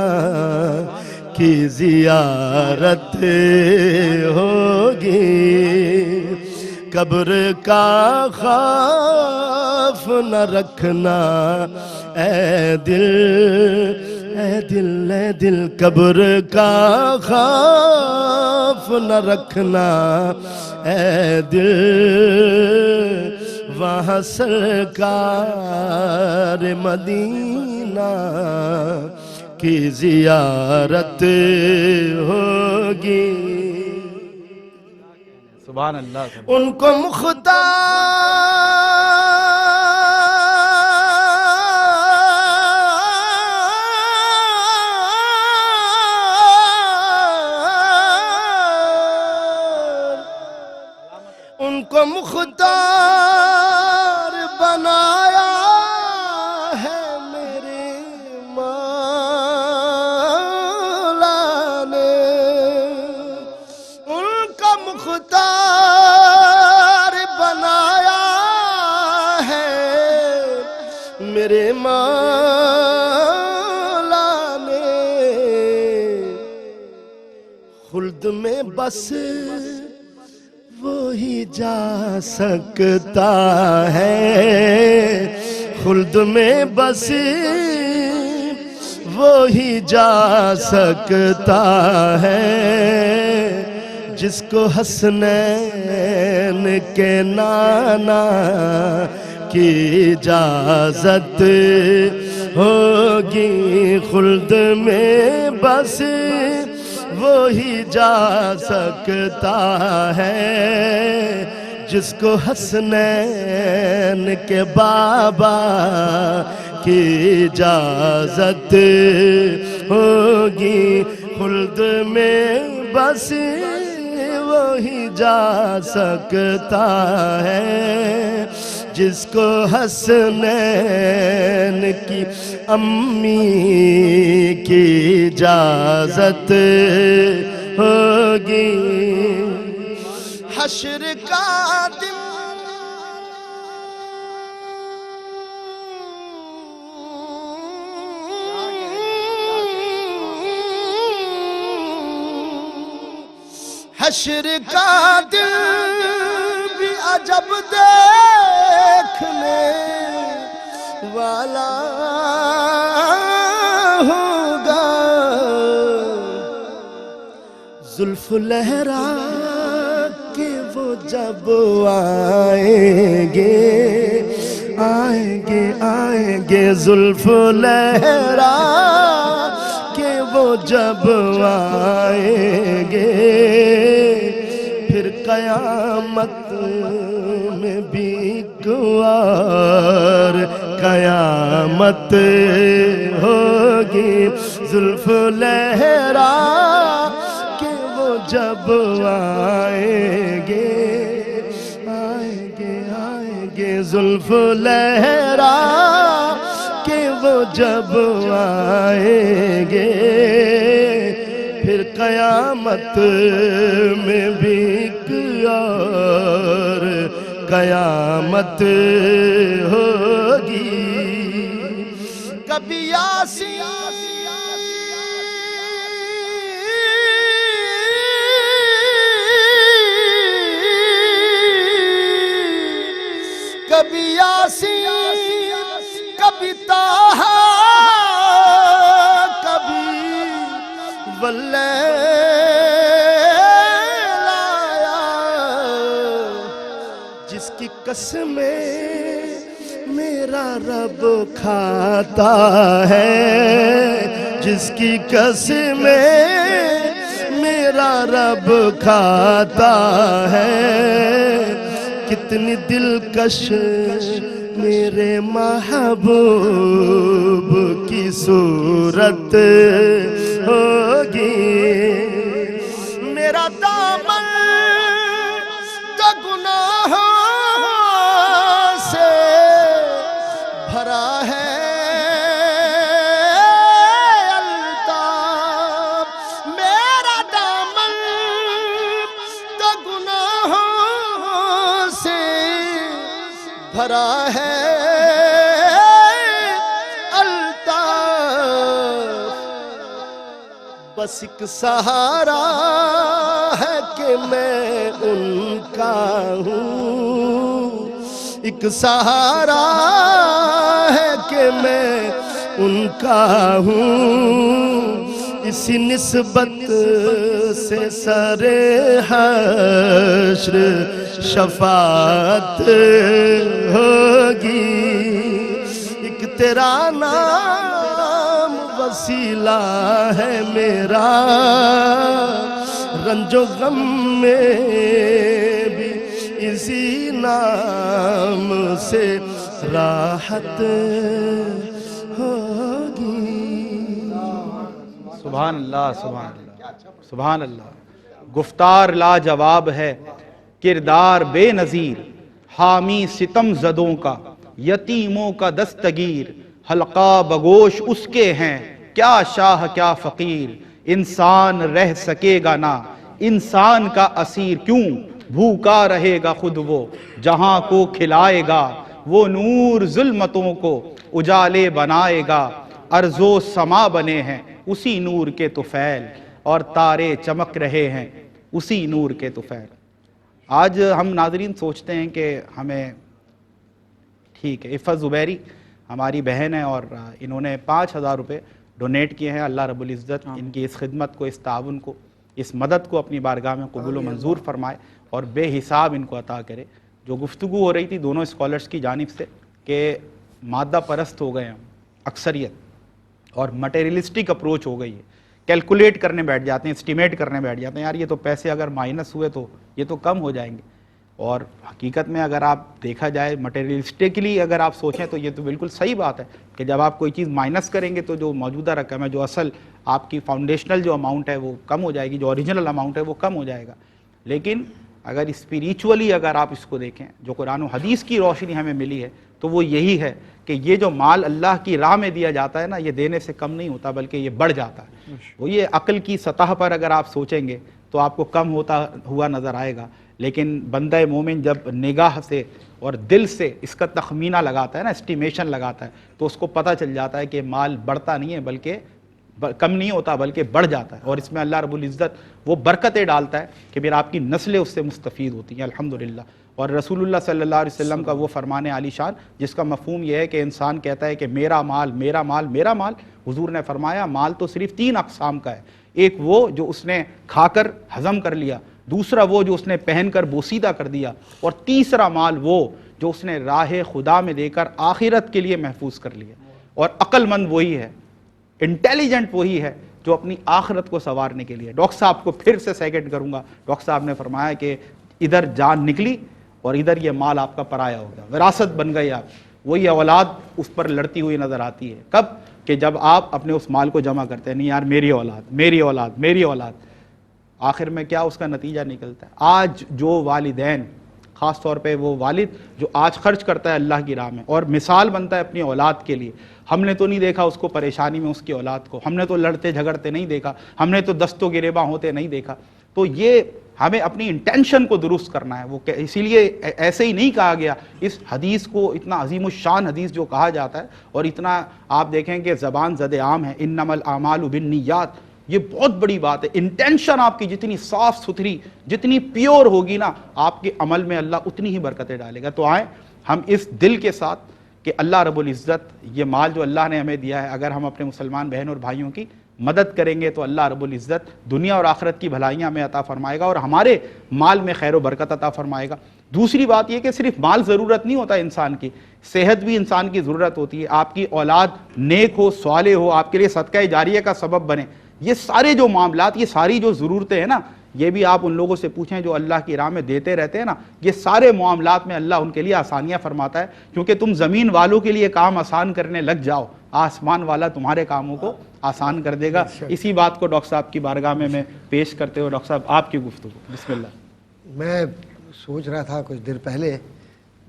کی زیارت ہوگی. قبر کا خوف نہ رکھنا اے دل, اے دل, اے دل, قبر کا خوف نہ رکھنا اے دل, وہاں سرکار مدینہ کی زیارت ہوگی. سبحان اللہ. ان کو مختار بنایا ہے میرے مولا نے, ان کا مختار بنایا ہے میرے مولا نے. خلد میں بس وہی جا سکتا ہے, خلد میں بس وہی جا سکتا ہے, جس کو حسنین کے نانا کی اجازت ہوگی. خلد میں بس وہی جا سکتا ہے, جس کو حسنین کے بابا کی اجازت ہوگی. خلد میں بس وہی جا سکتا ہے, جس کو حسنین کی امی کی اجازت ہوگی. حشر کا دن حشر کا دل بھی عجب دیکھنے والا ہوگا. زلف لہرا کے وہ جب آئیں گے, آئیں گے, آئیں گے, زلف لہرا کہ وہ جب آئیں گے, پھر قیامت میں بھی اور قیامت ہوگی. زلف لہرا کہ وہ جب آئیں گے, گے زلف لہرا کہ وہ جب آئیں گے پھر قیامت میں بھی ایک اور قیامت ہوگی کبھی یاسین کبھی یاسین کبھی طٰہٰ کبھی واللیل آیا جس کی قسمیں میرا رب کھاتا ہے جس کی قسمیں میرا رب کھاتا ہے کتنی دلکش میرے محبوب کی صورت ہوگی میرا دامن تو گناہوں سے بھرا ہے الطاف میرا دامن تو گناہوں سے بھرا ہے الطاف بس ایک سہارا ہے کہ میں ان کا ہوں ایک سہارا ہے کہ میں ان کا ہوں اسی نسبت سے سر حشر شفاعت ہوگی ایک تیرا نام وسیلہ ہے میرا رنج و غم میں بھی اسی نام سے راحت ہوگی سبحان اللہ سبحان اللہ سبحان اللہ گفتار لاجواب ہے کردار بے نظیر حامی ستم زدوں کا یتیموں کا دستگیر حلقہ بگوش اس کے ہیں کیا شاہ کیا فقیر انسان رہ سکے گا نہ انسان کا اسیر کیوں بھوکا رہے گا خود وہ جہاں کو کھلائے گا وہ نور ظلمتوں کو اجالے بنائے گا ارض و سما بنے ہیں اسی نور کے طفیل اور تارے چمک رہے ہیں اسی نور کے طفیل آج ہم ناظرین سوچتے ہیں کہ ہمیں ٹھیک ہے عفت زبیری ہماری بہن ہے اور انہوں نے 5,000 روپے ڈونیٹ کیے ہیں اللہ رب العزت ان کی اس خدمت کو اس تعاون کو اس مدد کو اپنی بارگاہ میں قبول و منظور فرمائے اور بے حساب ان کو عطا کرے جو گفتگو ہو رہی تھی دونوں اسکالرز کی جانب سے کہ مادہ پرست ہو گئے ہیں اکثریت اور مٹیریلسٹک اپروچ ہو گئی ہے کیلکولیٹ کرنے بیٹھ جاتے ہیں اسٹیمیٹ کرنے بیٹھ جاتے ہیں یار یہ تو پیسے اگر مائنس ہوئے تو یہ تو کم ہو جائیں گے اور حقیقت میں اگر آپ دیکھا جائے مٹیریلسٹکلی اگر آپ سوچیں تو یہ تو بالکل صحیح بات ہے کہ جب آپ کوئی چیز مائنس کریں گے تو جو موجودہ رقم ہے جو اصل آپ کی فاؤنڈیشنل جو اماؤنٹ ہے وہ کم ہو جائے گی جو اوریجنل اماؤنٹ ہے وہ کم ہو جائے گا لیکن اگر اسپریچولی اگر آپ اس کو دیکھیں جو قرآن و حدیث کی روشنی ہمیں ملی ہے تو وہ یہی ہے کہ یہ جو مال اللہ کی راہ میں دیا جاتا ہے نا یہ دینے سے کم نہیں ہوتا بلکہ یہ بڑھ جاتا ہے وہ یہ عقل کی سطح پر اگر آپ سوچیں گے تو آپ کو کم ہوتا ہوا نظر آئے گا لیکن بندہ مومن جب نگاہ سے اور دل سے اس کا تخمینہ لگاتا ہے نا اسٹیمیشن لگاتا ہے تو اس کو پتہ چل جاتا ہے کہ مال بڑھتا نہیں ہے بلکہ کم نہیں ہوتا بلکہ بڑھ جاتا ہے اور اس میں اللہ رب العزت وہ برکتیں ڈالتا ہے کہ پھر آپ کی نسلیں اس سے مستفید ہوتی ہیں الحمدللہ اور رسول اللہ صلی اللہ علیہ وسلم کا وہ فرمان عالی شان جس کا مفہوم یہ ہے کہ انسان کہتا ہے کہ میرا مال میرا مال میرا مال حضور نے فرمایا مال تو صرف 3 اقسام کا ہے ایک وہ جو اس نے کھا کر ہضم کر لیا دوسرا وہ جو اس نے پہن کر بوسیدہ کر دیا اور تیسرا مال وہ جو اس نے راہ خدا میں دے کر آخرت کے لیے محفوظ کر لیا اور عقل مند وہی ہے انٹیلیجنٹ وہی ہے جو اپنی آخرت کو سنوارنے کے لیے ڈاکٹر صاحب کو پھر سے سیکنڈ کروں گا ڈاکٹر صاحب نے فرمایا کہ ادھر جان نکلی اور ادھر یہ مال آپ کا پرایا ہو گیا وراثت بن گئی آپ وہی اولاد اس پر لڑتی ہوئی نظر آتی ہے کب کہ جب آپ اپنے اس مال کو جمع کرتے ہیں نہیں یار میری اولاد میری اولاد میری اولاد آخر میں کیا اس کا نتیجہ نکلتا ہے آج جو والدین خاص طور پہ وہ والد جو آج خرچ کرتا ہے اللہ کی راہ میں اور مثال بنتا ہے اپنی اولاد کے لیے. ہم نے تو نہیں دیکھا اس کو پریشانی میں اس کی اولاد کو, ہم نے تو لڑتے جھگڑتے نہیں دیکھا, ہم نے تو دست و گریباں ہوتے نہیں دیکھا. تو یہ ہمیں اپنی انٹینشن کو درست کرنا ہے. وہ اسی لیے ایسے ہی نہیں کہا گیا اس حدیث کو, اتنا عظیم الشان حدیث جو کہا جاتا ہے اور اتنا آپ دیکھیں کہ زبان زد عام ہے, انما الاعمال بالنیات, یہ بہت بڑی بات ہے. انٹینشن آپ کی جتنی صاف ستھری, جتنی پیور ہوگی نا, آپ کے عمل میں اللہ اتنی ہی برکتیں ڈالے گا. تو آئیں ہم اس دل کے ساتھ کہ اللہ رب العزت یہ مال جو اللہ نے ہمیں دیا ہے, اگر ہم اپنے مسلمان بہن اور بھائیوں کی مدد کریں گے تو اللہ رب العزت دنیا اور آخرت کی بھلائیاں ہمیں عطا فرمائے گا اور ہمارے مال میں خیر و برکت عطا فرمائے گا. دوسری بات یہ کہ صرف مال ضرورت نہیں ہوتا انسان کی, صحت بھی انسان کی ضرورت ہوتی ہے. آپ کی اولاد نیک ہو, صالح ہو, آپ کے لیے صدقہ جاریہ کا سبب بنے. یہ سارے جو معاملات, یہ ساری جو ضرورتیں ہیں نا, یہ بھی آپ ان لوگوں سے پوچھیں جو اللہ کی راہ میں دیتے رہتے ہیں نا, یہ سارے معاملات میں اللہ ان کے لیے آسانیاں فرماتا ہے. کیونکہ تم زمین والوں کے لیے کام آسان کرنے لگ جاؤ, آسمان والا تمہارے کاموں کو آسان کر دے گا. اسی بات کو ڈاکٹر صاحب کی بارگاہ میں پیش کرتے ہوئے, ڈاکٹر صاحب آپ کی گفتگو, بسم اللہ. میں سوچ رہا تھا کچھ دیر پہلے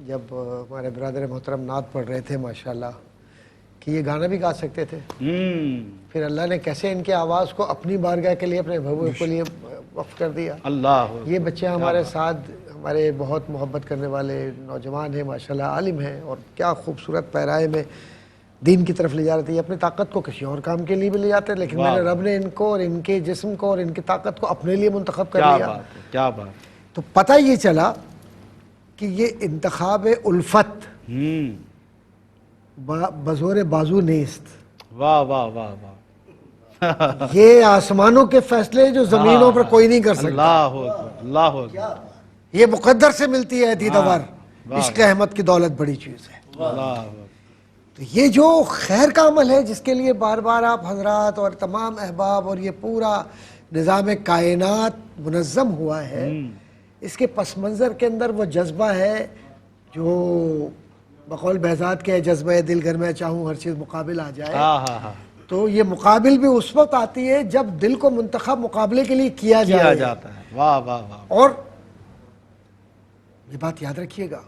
جب ہمارے برادر محترم نعت پڑھ رہے تھے ماشاءاللہ کہ یہ گانا بھی گا سکتے تھے, پھر اللہ نے کیسے ان کے آواز کو اپنی بارگاہ کے لیے, اپنے بھگوے کے لیے وقف کر دیا. اللہ, یہ بچے ہمارے ساتھ ہمارے بہت محبت کرنے والے نوجوان ہیں ماشاءاللہ, عالم ہیں, اور کیا خوبصورت پیرائے میں دین کی طرف لے جا رہے تھے. اپنی طاقت کو کسی اور کام کے لیے بھی لے جاتے ہیں, لیکن میرے رب نے ان کو اور ان کے جسم کو اور ان کی طاقت کو اپنے لیے منتخب کر لیا. کیا بات. تو پتہ یہ چلا کہ یہ انتخاب الفت بزور بازو نیست. واہ واہ واہ واہ. یہ آسمانوں کے فیصلے جو زمینوں پر کوئی نہیں کر سکتا. اللہ اکبر. یہ مقدر سے ملتی ہے دیدار. عشق احمد کی دولت بڑی چیز ہے. تو یہ جو خیر کا عمل ہے جس کے لیے بار بار آپ حضرات اور تمام احباب اور یہ پورا نظام کائنات منظم ہوا ہے, اس کے پس منظر کے اندر وہ جذبہ ہے جو بقول بہزاد کے جذبہ دل گھر میں چاہوں ہر چیز مقابل آ جائے. تو یہ مقابل بھی اس وقت آتی ہے جب دل کو منتخب مقابلے کے لیے کیا جاتا ہے. واہ واہ واہ. اور یہ بات یاد رکھیے گا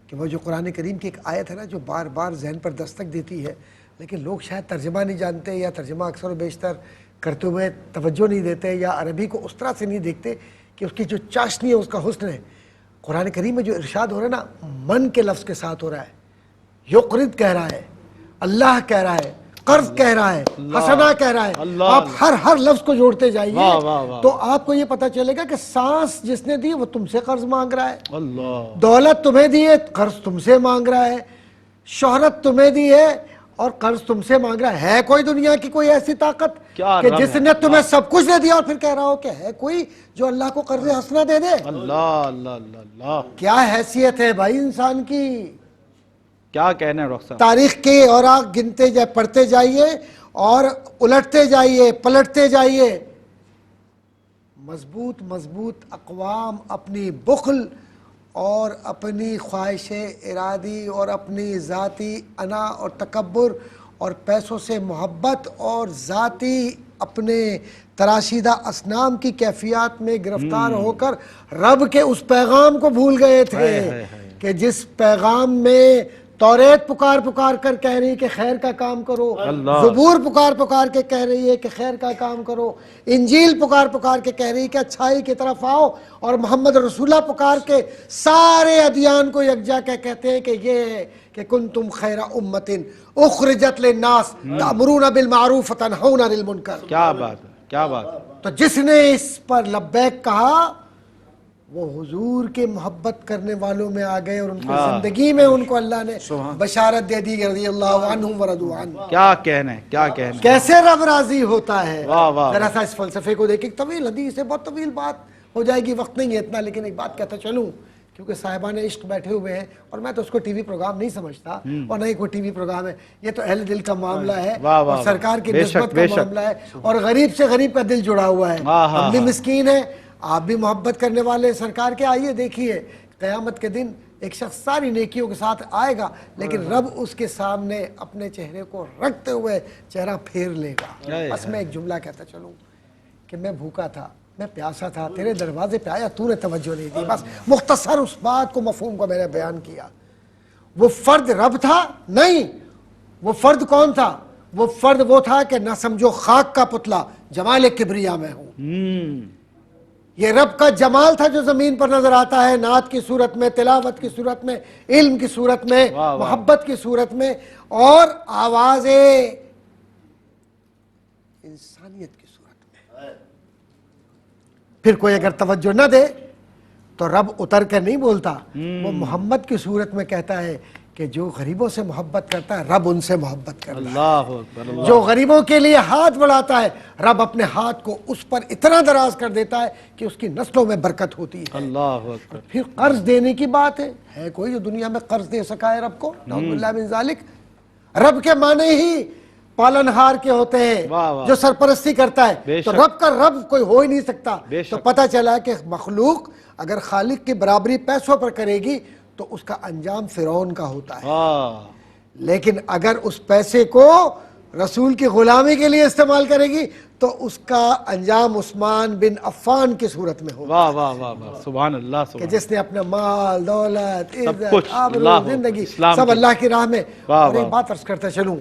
کہ وہ جو قرآن کریم کی ایک آیت ہے نا جو بار بار ذہن پر دستک دیتی ہے, لیکن لوگ شاید ترجمہ نہیں جانتے یا ترجمہ اکثر و بیشتر کرتے ہوئے توجہ نہیں دیتے یا عربی کو اس طرح سے نہیں دیکھتے کہ اس کی جو چاشنی ہے, اس کا حسن ہے. قرآن کریم میں جو ارشاد ہو رہا ہے نا, من کے لفظ کے ساتھ ہو رہا ہے. یقرض کہہ رہا ہے, اللہ کہہ رہا ہے, قرض کہہ رہا ہے, حسنہ کہہ رہا ہے. آپ ہر لفظ کو جوڑتے جائیے تو آپ کو یہ پتہ چلے گا کہ سانس جس نے دی وہ تم سے قرض مانگ رہا ہے, دولت تمہیں دی ہے, قرض تم سے مانگ رہا ہے, شہرت تمہیں دی ہے اور قرض تم سے مانگ رہا ہے. کوئی دنیا کی کوئی ایسی طاقت کہ جس نے تمہیں سب کچھ دے دیا اور پھر کہہ رہا ہو کہ ہے کوئی جو اللہ کو قرض حسنہ دے دے؟ اللہ. کیا حیثیت ہے بھائی انسان کی, کیا کہنا ہے ڈاکٹر صاحب. تاریخ کے اور آپ گنتے جائے, پڑھتے جائیے اور الٹتے جائیے, پلٹتے جائیے. مضبوط اقوام اپنی بخل اور اپنی خواہش ارادی اور اپنی ذاتی انا اور تکبر اور پیسوں سے محبت اور ذاتی اپنے تراشیدہ اصنام کی کیفیات میں گرفتار ہو کر رب کے اس پیغام کو بھول گئے تھے کہ جس پیغام میں توریت پکار کر کہہ رہی ہے کہ خیر کا کام کرو, زبور پکار کے کہہ رہی ہے کہ خیر کا کام کرو, انجیل پکار کے کہہ رہی ہے کہ اچھائی کی طرف آؤ, اور محمد رسول اللہ پکار کے سارے ادیان کو یکجا کہتے ہیں کہ یہ ہے کہ کنتم خیر امت اخرجت للناس تأمرون بالمعروف وتنہون عن المنکر. کیا بات. تو جس نے اس پر لبیک کہا وہ حضور کے محبت کرنے والوں میں آ گئے اور ان کی زندگی میں ان کو اللہ نے بشارت دے دی رضی اللہ عنہم ورضوا عنہ. کیا کہنا ہے. کیسے رب راضی ہوتا ہے. ذرا سا اس فلسفے کو دیکھیں, طویل حدیث ہے, بہت طویل بات ہو جائے گی, وقت نہیں ہے اتنا, لیکن ایک بات کہتا چلوں کیونکہ صاحبان عشق بیٹھے ہوئے ہیں اور میں تو اس کو ٹی وی پروگرام نہیں سمجھتا اور نہ ہی کوئی ٹی وی پروگرام ہے. یہ تو اہل دل کا معاملہ ہے اور سرکار کی نسبت کا معاملہ ہے اور غریب سے غریب کا دل جڑا ہوا ہے. ہم بھی مسکین ہیں, آپ بھی محبت کرنے والے سرکار کے. آئیے دیکھیے قیامت کے دن ایک شخص ساری نیکیوں کے ساتھ آئے گا, لیکن رب اس کے سامنے اپنے چہرے کو رکھتے ہوئے چہرہ پھیر لے گا. بس میں ایک جملہ کہتا چلوں کہ میں بھوکا تھا, میں پیاسا تھا، تیرے دروازے پہ آیا، تو نے توجہ نہیں دی. بس مختصر اس بات کو، مفہوم کو میں نے بیان کیا. وہ فرد رب تھا؟ نہیں. وہ فرد کون تھا؟ وہ فرد وہ تھا کہ نہ سمجھو خاک کا پتلا جمال کبریا میں ہوں. یہ رب کا جمال تھا جو زمین پر نظر آتا ہے، نعت کی صورت میں، تلاوت کی صورت میں، علم کی صورت میں، محبت کی صورت میں، اور آواز انسانیت کی صورت میں. پھر کوئی اگر توجہ نہ دے تو رب اتر کر نہیں بولتا، وہ محمد کی صورت میں کہتا ہے کہ جو غریبوں سے محبت کرتا ہے رب ان سے محبت کرتا ہے. اللہ اکبر. جو غریبوں کے لیے ہاتھ بڑھاتا ہے رب اپنے ہاتھ کو اس پر اتنا دراز کر دیتا ہے کہ اس کی نسلوں میں برکت ہوتی ہے. اللہ اکبر. پھر قرض دینے کی بات ہے کوئی جو دنیا میں قرض دے سکا ہے رب کو؟ نعوذ باللہ من ذالک. رب کے معنی ہی پالنہار کے ہوتے ہیں، جو سرپرستی کرتا ہے. تو رب کا رب کوئی ہو ہی نہیں سکتا. تو پتہ چلا کہ مخلوق اگر خالق کی برابری پیسوں پر کرے گی تو اس کا انجام فرعون کا ہوتا ہے. لیکن اگر اس پیسے کو رسول کی غلامی کے لیے استعمال کرے گی تو اس کا انجام عثمان بن عفان کی صورت میں ہوگا. واہ واہ واہ واہ، سبحان اللہ. کہ جس نے اپنا مال، دولت، عزت، کچھ آبرو، زندگی سب اللہ کی راہ میں. اور ایک بات عرض کرتا چلوں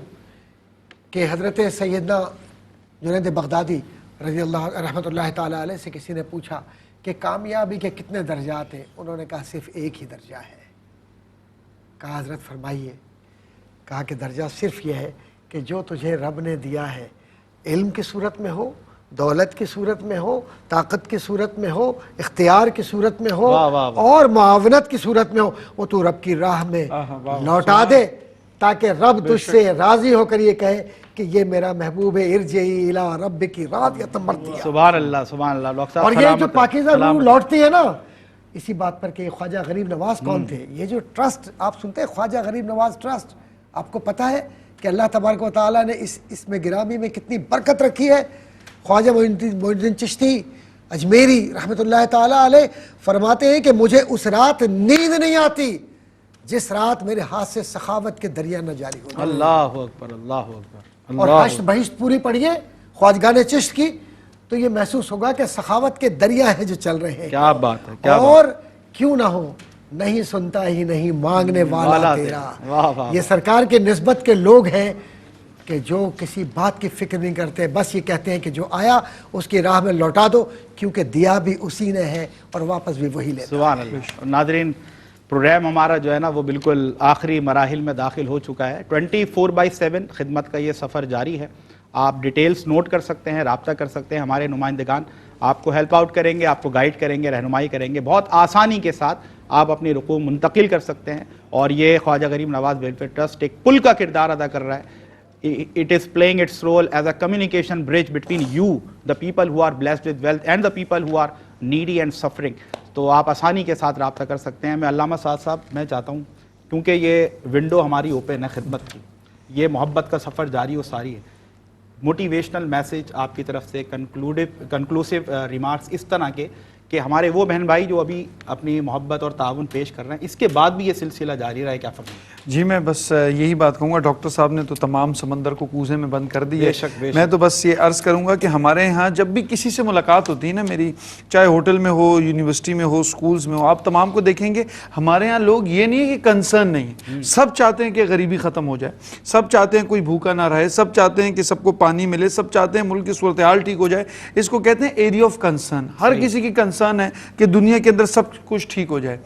کہ حضرت سیدنا جنید بغدادی رضی اللہ رحمۃ اللہ تعالی علیہ سے کسی نے پوچھا کہ کامیابی کے کتنے درجات ہیں؟ انہوں نے کہا صرف ایک ہی درجہ ہے. کہا حضرت فرمائیے. کہا کہ درجہ صرف یہ ہے کہ جو تجھے رب نے دیا ہے، علم کی صورت میں ہو، دولت کی صورت میں ہو، طاقت کی صورت میں ہو، اختیار کی صورت میں ہو، اور معاونت کی صورت میں ہو، وہ تو رب کی راہ میں لوٹا دے تاکہ رب تجھ سے راضی ہو کر یہ کہے کہ یہ میرا محبوب ہے، ارجعی الی ربک راضیۃ مرضیہ. سبحان اللہ سبحان اللہ. اور یہ جو پاکیزہ روح لوٹتی ہے نا، اسی بات پر کہ خواجہ غریب نواز کون تھے. یہ جو ٹرسٹ آپ سنتے ہیں خواجہ غریب نواز ٹرسٹ، آپ کو پتہ ہے کہ اللہ تبارک و تعالیٰ نے اس میں گرامی میں کتنی برکت رکھی ہے. خواجہ معین الدین چشتی اجمیری رحمۃ اللہ تعالیٰ علیہ فرماتے ہیں کہ مجھے اس رات نیند نہیں آتی جس رات میرے ہاتھ سے سخاوت کے دریا نہ جاری ہو. اللہ اکبر اللہ اکبر. اور حشر بہشت پوری پڑھیے خواجگان چشت کی تو یہ محسوس ہوگا کہ سخاوت کے دریا ہیں جو چل رہے ہیں. کیا بات ہے. اور کیوں نہ ہو، نہیں سنتا ہی نہیں مانگنے والا تیرا. یہ سرکار کے نسبت کے لوگ ہیں کہ جو کسی بات کی فکر نہیں کرتے، بس یہ کہتے ہیں کہ جو آیا اس کی راہ میں لوٹا دو، کیونکہ دیا بھی اسی نے ہے اور واپس بھی وہی لیتا ہے. سبحان اللہ. ناظرین، پروگرام ہمارا جو ہے نا وہ بالکل آخری مراحل میں داخل ہو چکا ہے. 24/7 خدمت کا یہ سفر جاری ہے. آپ ڈیٹیلز نوٹ کر سکتے ہیں، رابطہ کر سکتے ہیں. ہمارے نمائندگان آپ کو ہیلپ آؤٹ کریں گے، آپ کو گائیڈ کریں گے، رہنمائی کریں گے. بہت آسانی کے ساتھ آپ اپنی رقوم منتقل کر سکتے ہیں. اور یہ خواجہ غریب نواز ویلفیئر ٹرسٹ ایک پل کا کردار ادا کر رہا ہے. It is playing its role as a communication bridge between you, the people who are blessed with wealth, and the people who are needy and suffering. تو آپ آسانی کے ساتھ رابطہ کر سکتے ہیں. میں علامہ سعد صاحب میں چاہتا ہوں کیونکہ یہ ونڈو ہماری اوپن ہے خدمت کی، یہ محبت کا سفر جاری و ساری ہے. موٹیویشنل میسج آپ کی طرف سے، کنکلوسیو ریمارکس اس طرح کے کہ ہمارے وہ بہن بھائی جو ابھی اپنی محبت اور تعاون پیش کر رہے ہیں، اس کے بعد بھی یہ سلسلہ جاری رہے. کیا فرمائیں؟ جی میں بس یہی بات کہوں گا، ڈاکٹر صاحب نے تو تمام سمندر کو کوزے میں بند کر دی ہے. میں تو بس یہ عرض کروں گا کہ ہمارے ہاں جب بھی کسی سے ملاقات ہوتی ہے نا میری، چاہے ہوٹل میں ہو، یونیورسٹی میں ہو، سکولز میں ہو، آپ تمام کو دیکھیں گے ہمارے ہاں لوگ یہ نہیں ہے کہ کنسرن نہیں ہے. سب چاہتے ہیں کہ غریبی ختم ہو جائے، سب چاہتے ہیں کوئی بھوکا نہ رہے، سب چاہتے ہیں کہ سب کو پانی ملے، سب چاہتے ہیں ملک کی صورتحال ٹھیک ہو جائے. اس کو کہتے ہیں ایریا آف کنسرن. ہر کسی کی کنسرن ہے کہ دنیا کے اندر سب کچھ ٹھیک ہو جائے.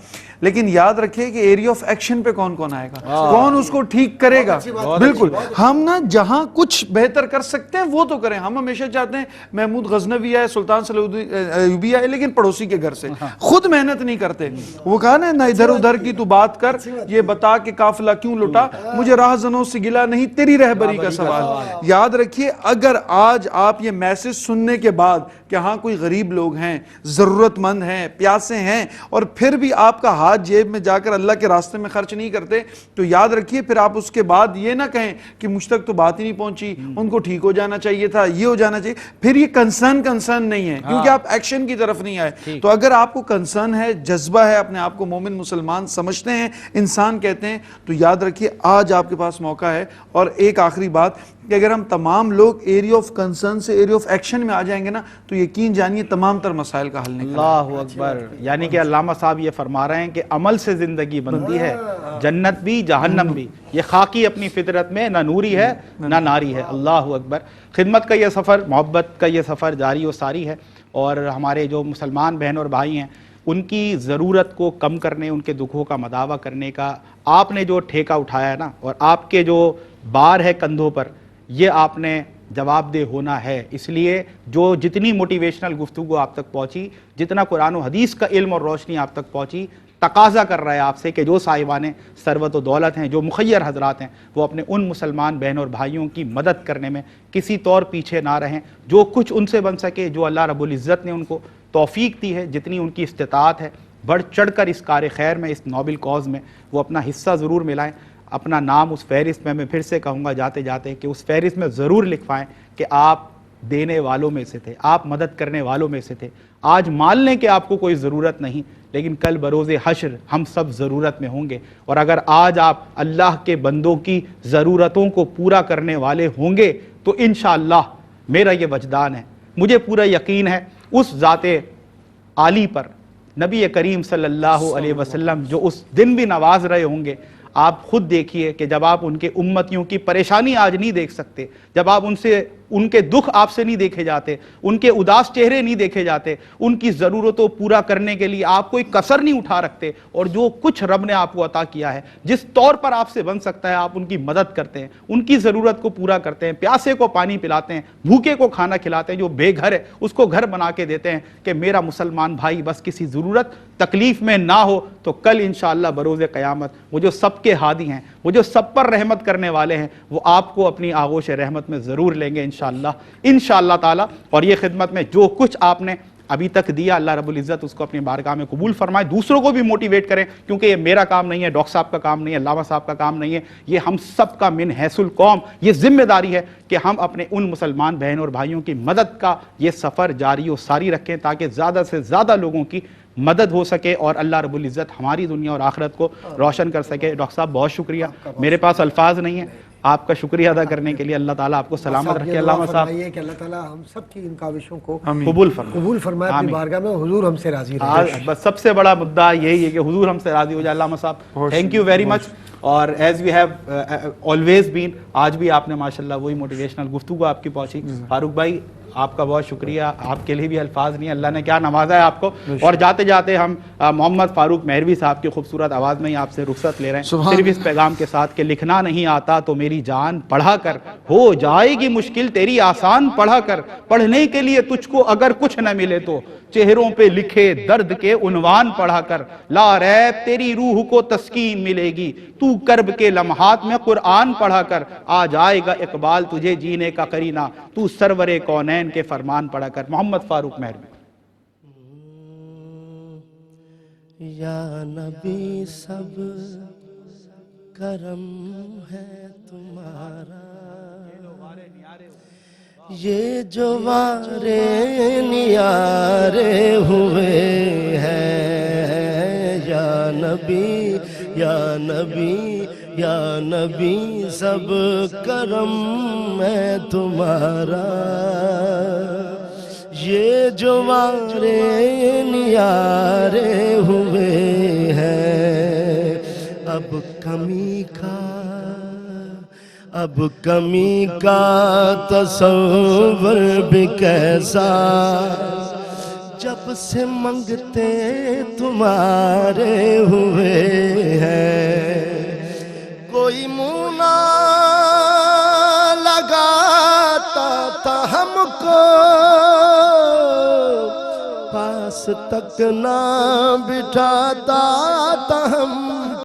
لیکن یاد رکھیں کہ ایریا آف ایکشن پہ کون کون آئے گا، کون اس کو ٹھیک کرے گا. بالکل ہم نا جہاں کچھ بہتر کر سکتے ہیں وہ تو کریں. ہم ہمیشہ چاہتے ہیں محمود غزنوی آئے، سلطان سعود ایوبی آئے، لیکن پڑوسی کے گھر سے. خود محنت نہیں کرتے. وہ کہا نا نہ ادھر ادھر کی تو بات کر، یہ بتا کہ قافلہ کیوں لٹا، مجھے راہ زنوں سے گلا نہیں، تیری رہبری کا سوال. یاد رکھیے اگر آج آپ یہ میسج سننے کے بعد کہ ہاں کوئی غریب لوگ ہیں، ضرورت مند ہیں، پیاسے ہیں، اور پھر بھی آپ کا ہاتھ جیب میں جا کر اللہ کے راستے میں خرچ نہیں کرتے، تو یاد رکھیے پھر آپ اس کے بعد یہ نہ کہیں کہ مجھ تک تو بات ہی نہیں پہنچی، ان کو ٹھیک ہو جانا چاہیے تھا، یہ ہو جانا چاہیے. پھر یہ کنسرن نہیں ہے کیونکہ آپ ایکشن کی طرف نہیں آئے. تو اگر آپ کو کنسرن ہے، جذبہ ہے، اپنے آپ کو مومن مسلمان سمجھتے ہیں، انسان کہتے ہیں، تو یاد رکھیے آج آپ کے پاس موقع ہے. اور ایک آخری بات کہ اگر ہم تمام لوگ ایریا آف کنسرن سے ایریا آف ایکشن میں آ جائیں گے نا تو یقین جانیے تمام تر مسائل کا حل نکلے گا۔ اللہ اکبر، یعنی کہ علامہ صاحب یہ فرما رہے ہیں کہ عمل سے زندگی بنتی ہے، جنت بھی جہنم بھی، یہ خاکی اپنی فطرت میں نہ نوری ہے نہ ناری ہے۔ اللہ اکبر۔ خدمت کا یہ سفر، محبت کا یہ سفر جاری و ساری ہے، اور ہمارے جو مسلمان بہن اور بھائی ہیں ان کی ضرورت کو کم کرنے، ان کے دکھوں کا مداوع کرنے کا آپ نے جو ٹھیکہ اٹھایا ہے نا، اور آپ کے جو بار ہے کندھوں پر، یہ آپ نے جواب دہ ہونا ہے۔ اس لیے جو جتنی موٹیویشنل گفتگو آپ تک پہنچی، جتنا قرآن و حدیث کا علم اور روشنی آپ تک پہنچی، تقاضا کر رہا ہے آپ سے کہ جو صاحبان ثروت و دولت ہیں، جو مخیر حضرات ہیں، وہ اپنے ان مسلمان بہن اور بھائیوں کی مدد کرنے میں کسی طور پیچھے نہ رہیں۔ جو کچھ ان سے بن سکے، جو اللہ رب العزت نے ان کو توفیق دی ہے، جتنی ان کی استطاعت ہے، بڑھ چڑھ کر اس کار خیر میں، اس نوبل کاز میں وہ اپنا حصہ ضرور ملائیں۔ اپنا نام اس فہرست میں پھر سے کہوں گا جاتے جاتے کہ اس فہرست میں ضرور لکھوائیں کہ آپ دینے والوں میں سے تھے، آپ مدد کرنے والوں میں سے تھے۔ آج مان لیں کہ آپ کو کوئی ضرورت نہیں، لیکن کل بروز حشر ہم سب ضرورت میں ہوں گے، اور اگر آج آپ اللہ کے بندوں کی ضرورتوں کو پورا کرنے والے ہوں گے تو انشاءاللہ میرا یہ وجدان ہے، مجھے پورا یقین ہے اس ذات عالی پر، نبی کریم صلی اللہ علیہ وسلم جو اس دن بھی نواز رہے ہوں گے۔ آپ خود دیکھیے کہ جب آپ ان کے امتیوں کی پریشانی آج نہیں دیکھ سکتے، جب آپ ان کے دکھ آپ سے نہیں دیکھے جاتے، ان کے اداس چہرے نہیں دیکھے جاتے، ان کی ضرورتوں پورا کرنے کے لیے آپ کوئی کسر نہیں اٹھا رکھتے، اور جو کچھ رب نے آپ کو عطا کیا ہے، جس طور پر آپ سے بن سکتا ہے، آپ ان کی مدد کرتے ہیں، ان کی ضرورت کو پورا کرتے ہیں، پیاسے کو پانی پلاتے ہیں، بھوکے کو کھانا کھلاتے ہیں، جو بے گھر ہے اس کو گھر بنا کے دیتے ہیں کہ میرا مسلمان بھائی بس کسی ضرورت تکلیف میں نہ ہو، تو کل انشاءاللہ بروز قیامت وہ جو سب کے ہادی ہیں، وہ جو سب پر رحمت کرنے والے ہیں، وہ آپ کو اپنی آغوش رحمت میں ضرور لیں گے انشاءاللہ تعالی۔ اور یہ خدمت میں جو کچھ آپ نے ابھی تک دیا، اللہ رب العزت اس کو اپنی بارگاہ میں قبول فرمائے، دوسروں کو بھی موٹیویٹ کریں، کیونکہ یہ میرا کام نہیں ہے، ڈاکٹر صاحب کا کام نہیں ہے، علامہ صاحب کا کام نہیں ہے، یہ ہم سب کا من حیث القوم یہ ذمہ داری ہے کہ ہم اپنے ان مسلمان بہن اور بھائیوں کی مدد کا یہ سفر جاری و ساری رکھیں، تاکہ زیادہ سے زیادہ لوگوں کی مدد ہو سکے اور اللہ رب العزت ہماری دنیا اور آخرت کو روشن کر سکے۔ ڈاکٹر صاحب بہت شکریہ، میرے پاس الفاظ نہیں ہیں آپ کا شکریہ ادا کرنے کے لیے۔ اللہ تعالیٰ آپ کو سلامت رکھے۔ علامہ صاحب کہ اللہ تعالیٰ ہم سب کی ان کاوشوں کو قبول فرمائے، قبول فرمائے اپنی بارگاہ میں، حضور ہم سے راضی رہے۔ بس سب سے بڑا مدعا یہی ہے کہ حضور ہم سے راضی ہو جائے۔ علامہ صاحب تھینک یو ویری مچ، اور as you have always been, آج بھی آپ نے ماشاءاللہ وہی موٹیویشنل گفتگو آپ کی پہنچی۔ فاروق بھائی آپ کا بہت شکریہ، آپ کے لیے بھی الفاظ نہیں، اللہ نے کیا نوازا ہے آپ کو۔ اور جاتے جاتے ہم محمد فاروق مہروی صاحب کی خوبصورت آواز میں ہی آپ سے رخصت لے رہے ہیں، صرف اس پیغام کے ساتھ کہ لکھنا نہیں آتا تو میری جان پڑھا کر، ہو جائے گی مشکل تیری آسان پڑھا کر، پڑھنے کے لیے تجھ کو اگر کچھ نہ ملے تو چہروں پہ لکھے درد کے عنوان پڑھا کر، لا ریب تیری روح کو تسکین ملے گی، تو کرب کے لمحات میں قرآن پڑھا کر، آ جائے گا اقبال تجھے جینے کا قرینہ، تو سرور کونین کے فرمان پڑھا کر۔ محمد فاروق مہروی۔ یا نبی سب کرم ہے تمہارا، یہ جو وارے نیارے ہوئے ہیں، یا نبی یا نبی یا نبی سب کرم ہے تمہارا، یہ جو وارے نیارے ہوئے ہیں، اب کمی کا تصور بھی کیسا، جب سے منگتے تمہارے ہوئے ہیں، کوئی منہ نہ لگاتا تھا ہم کو، پاس تک نہ بٹھاتا تھا ہم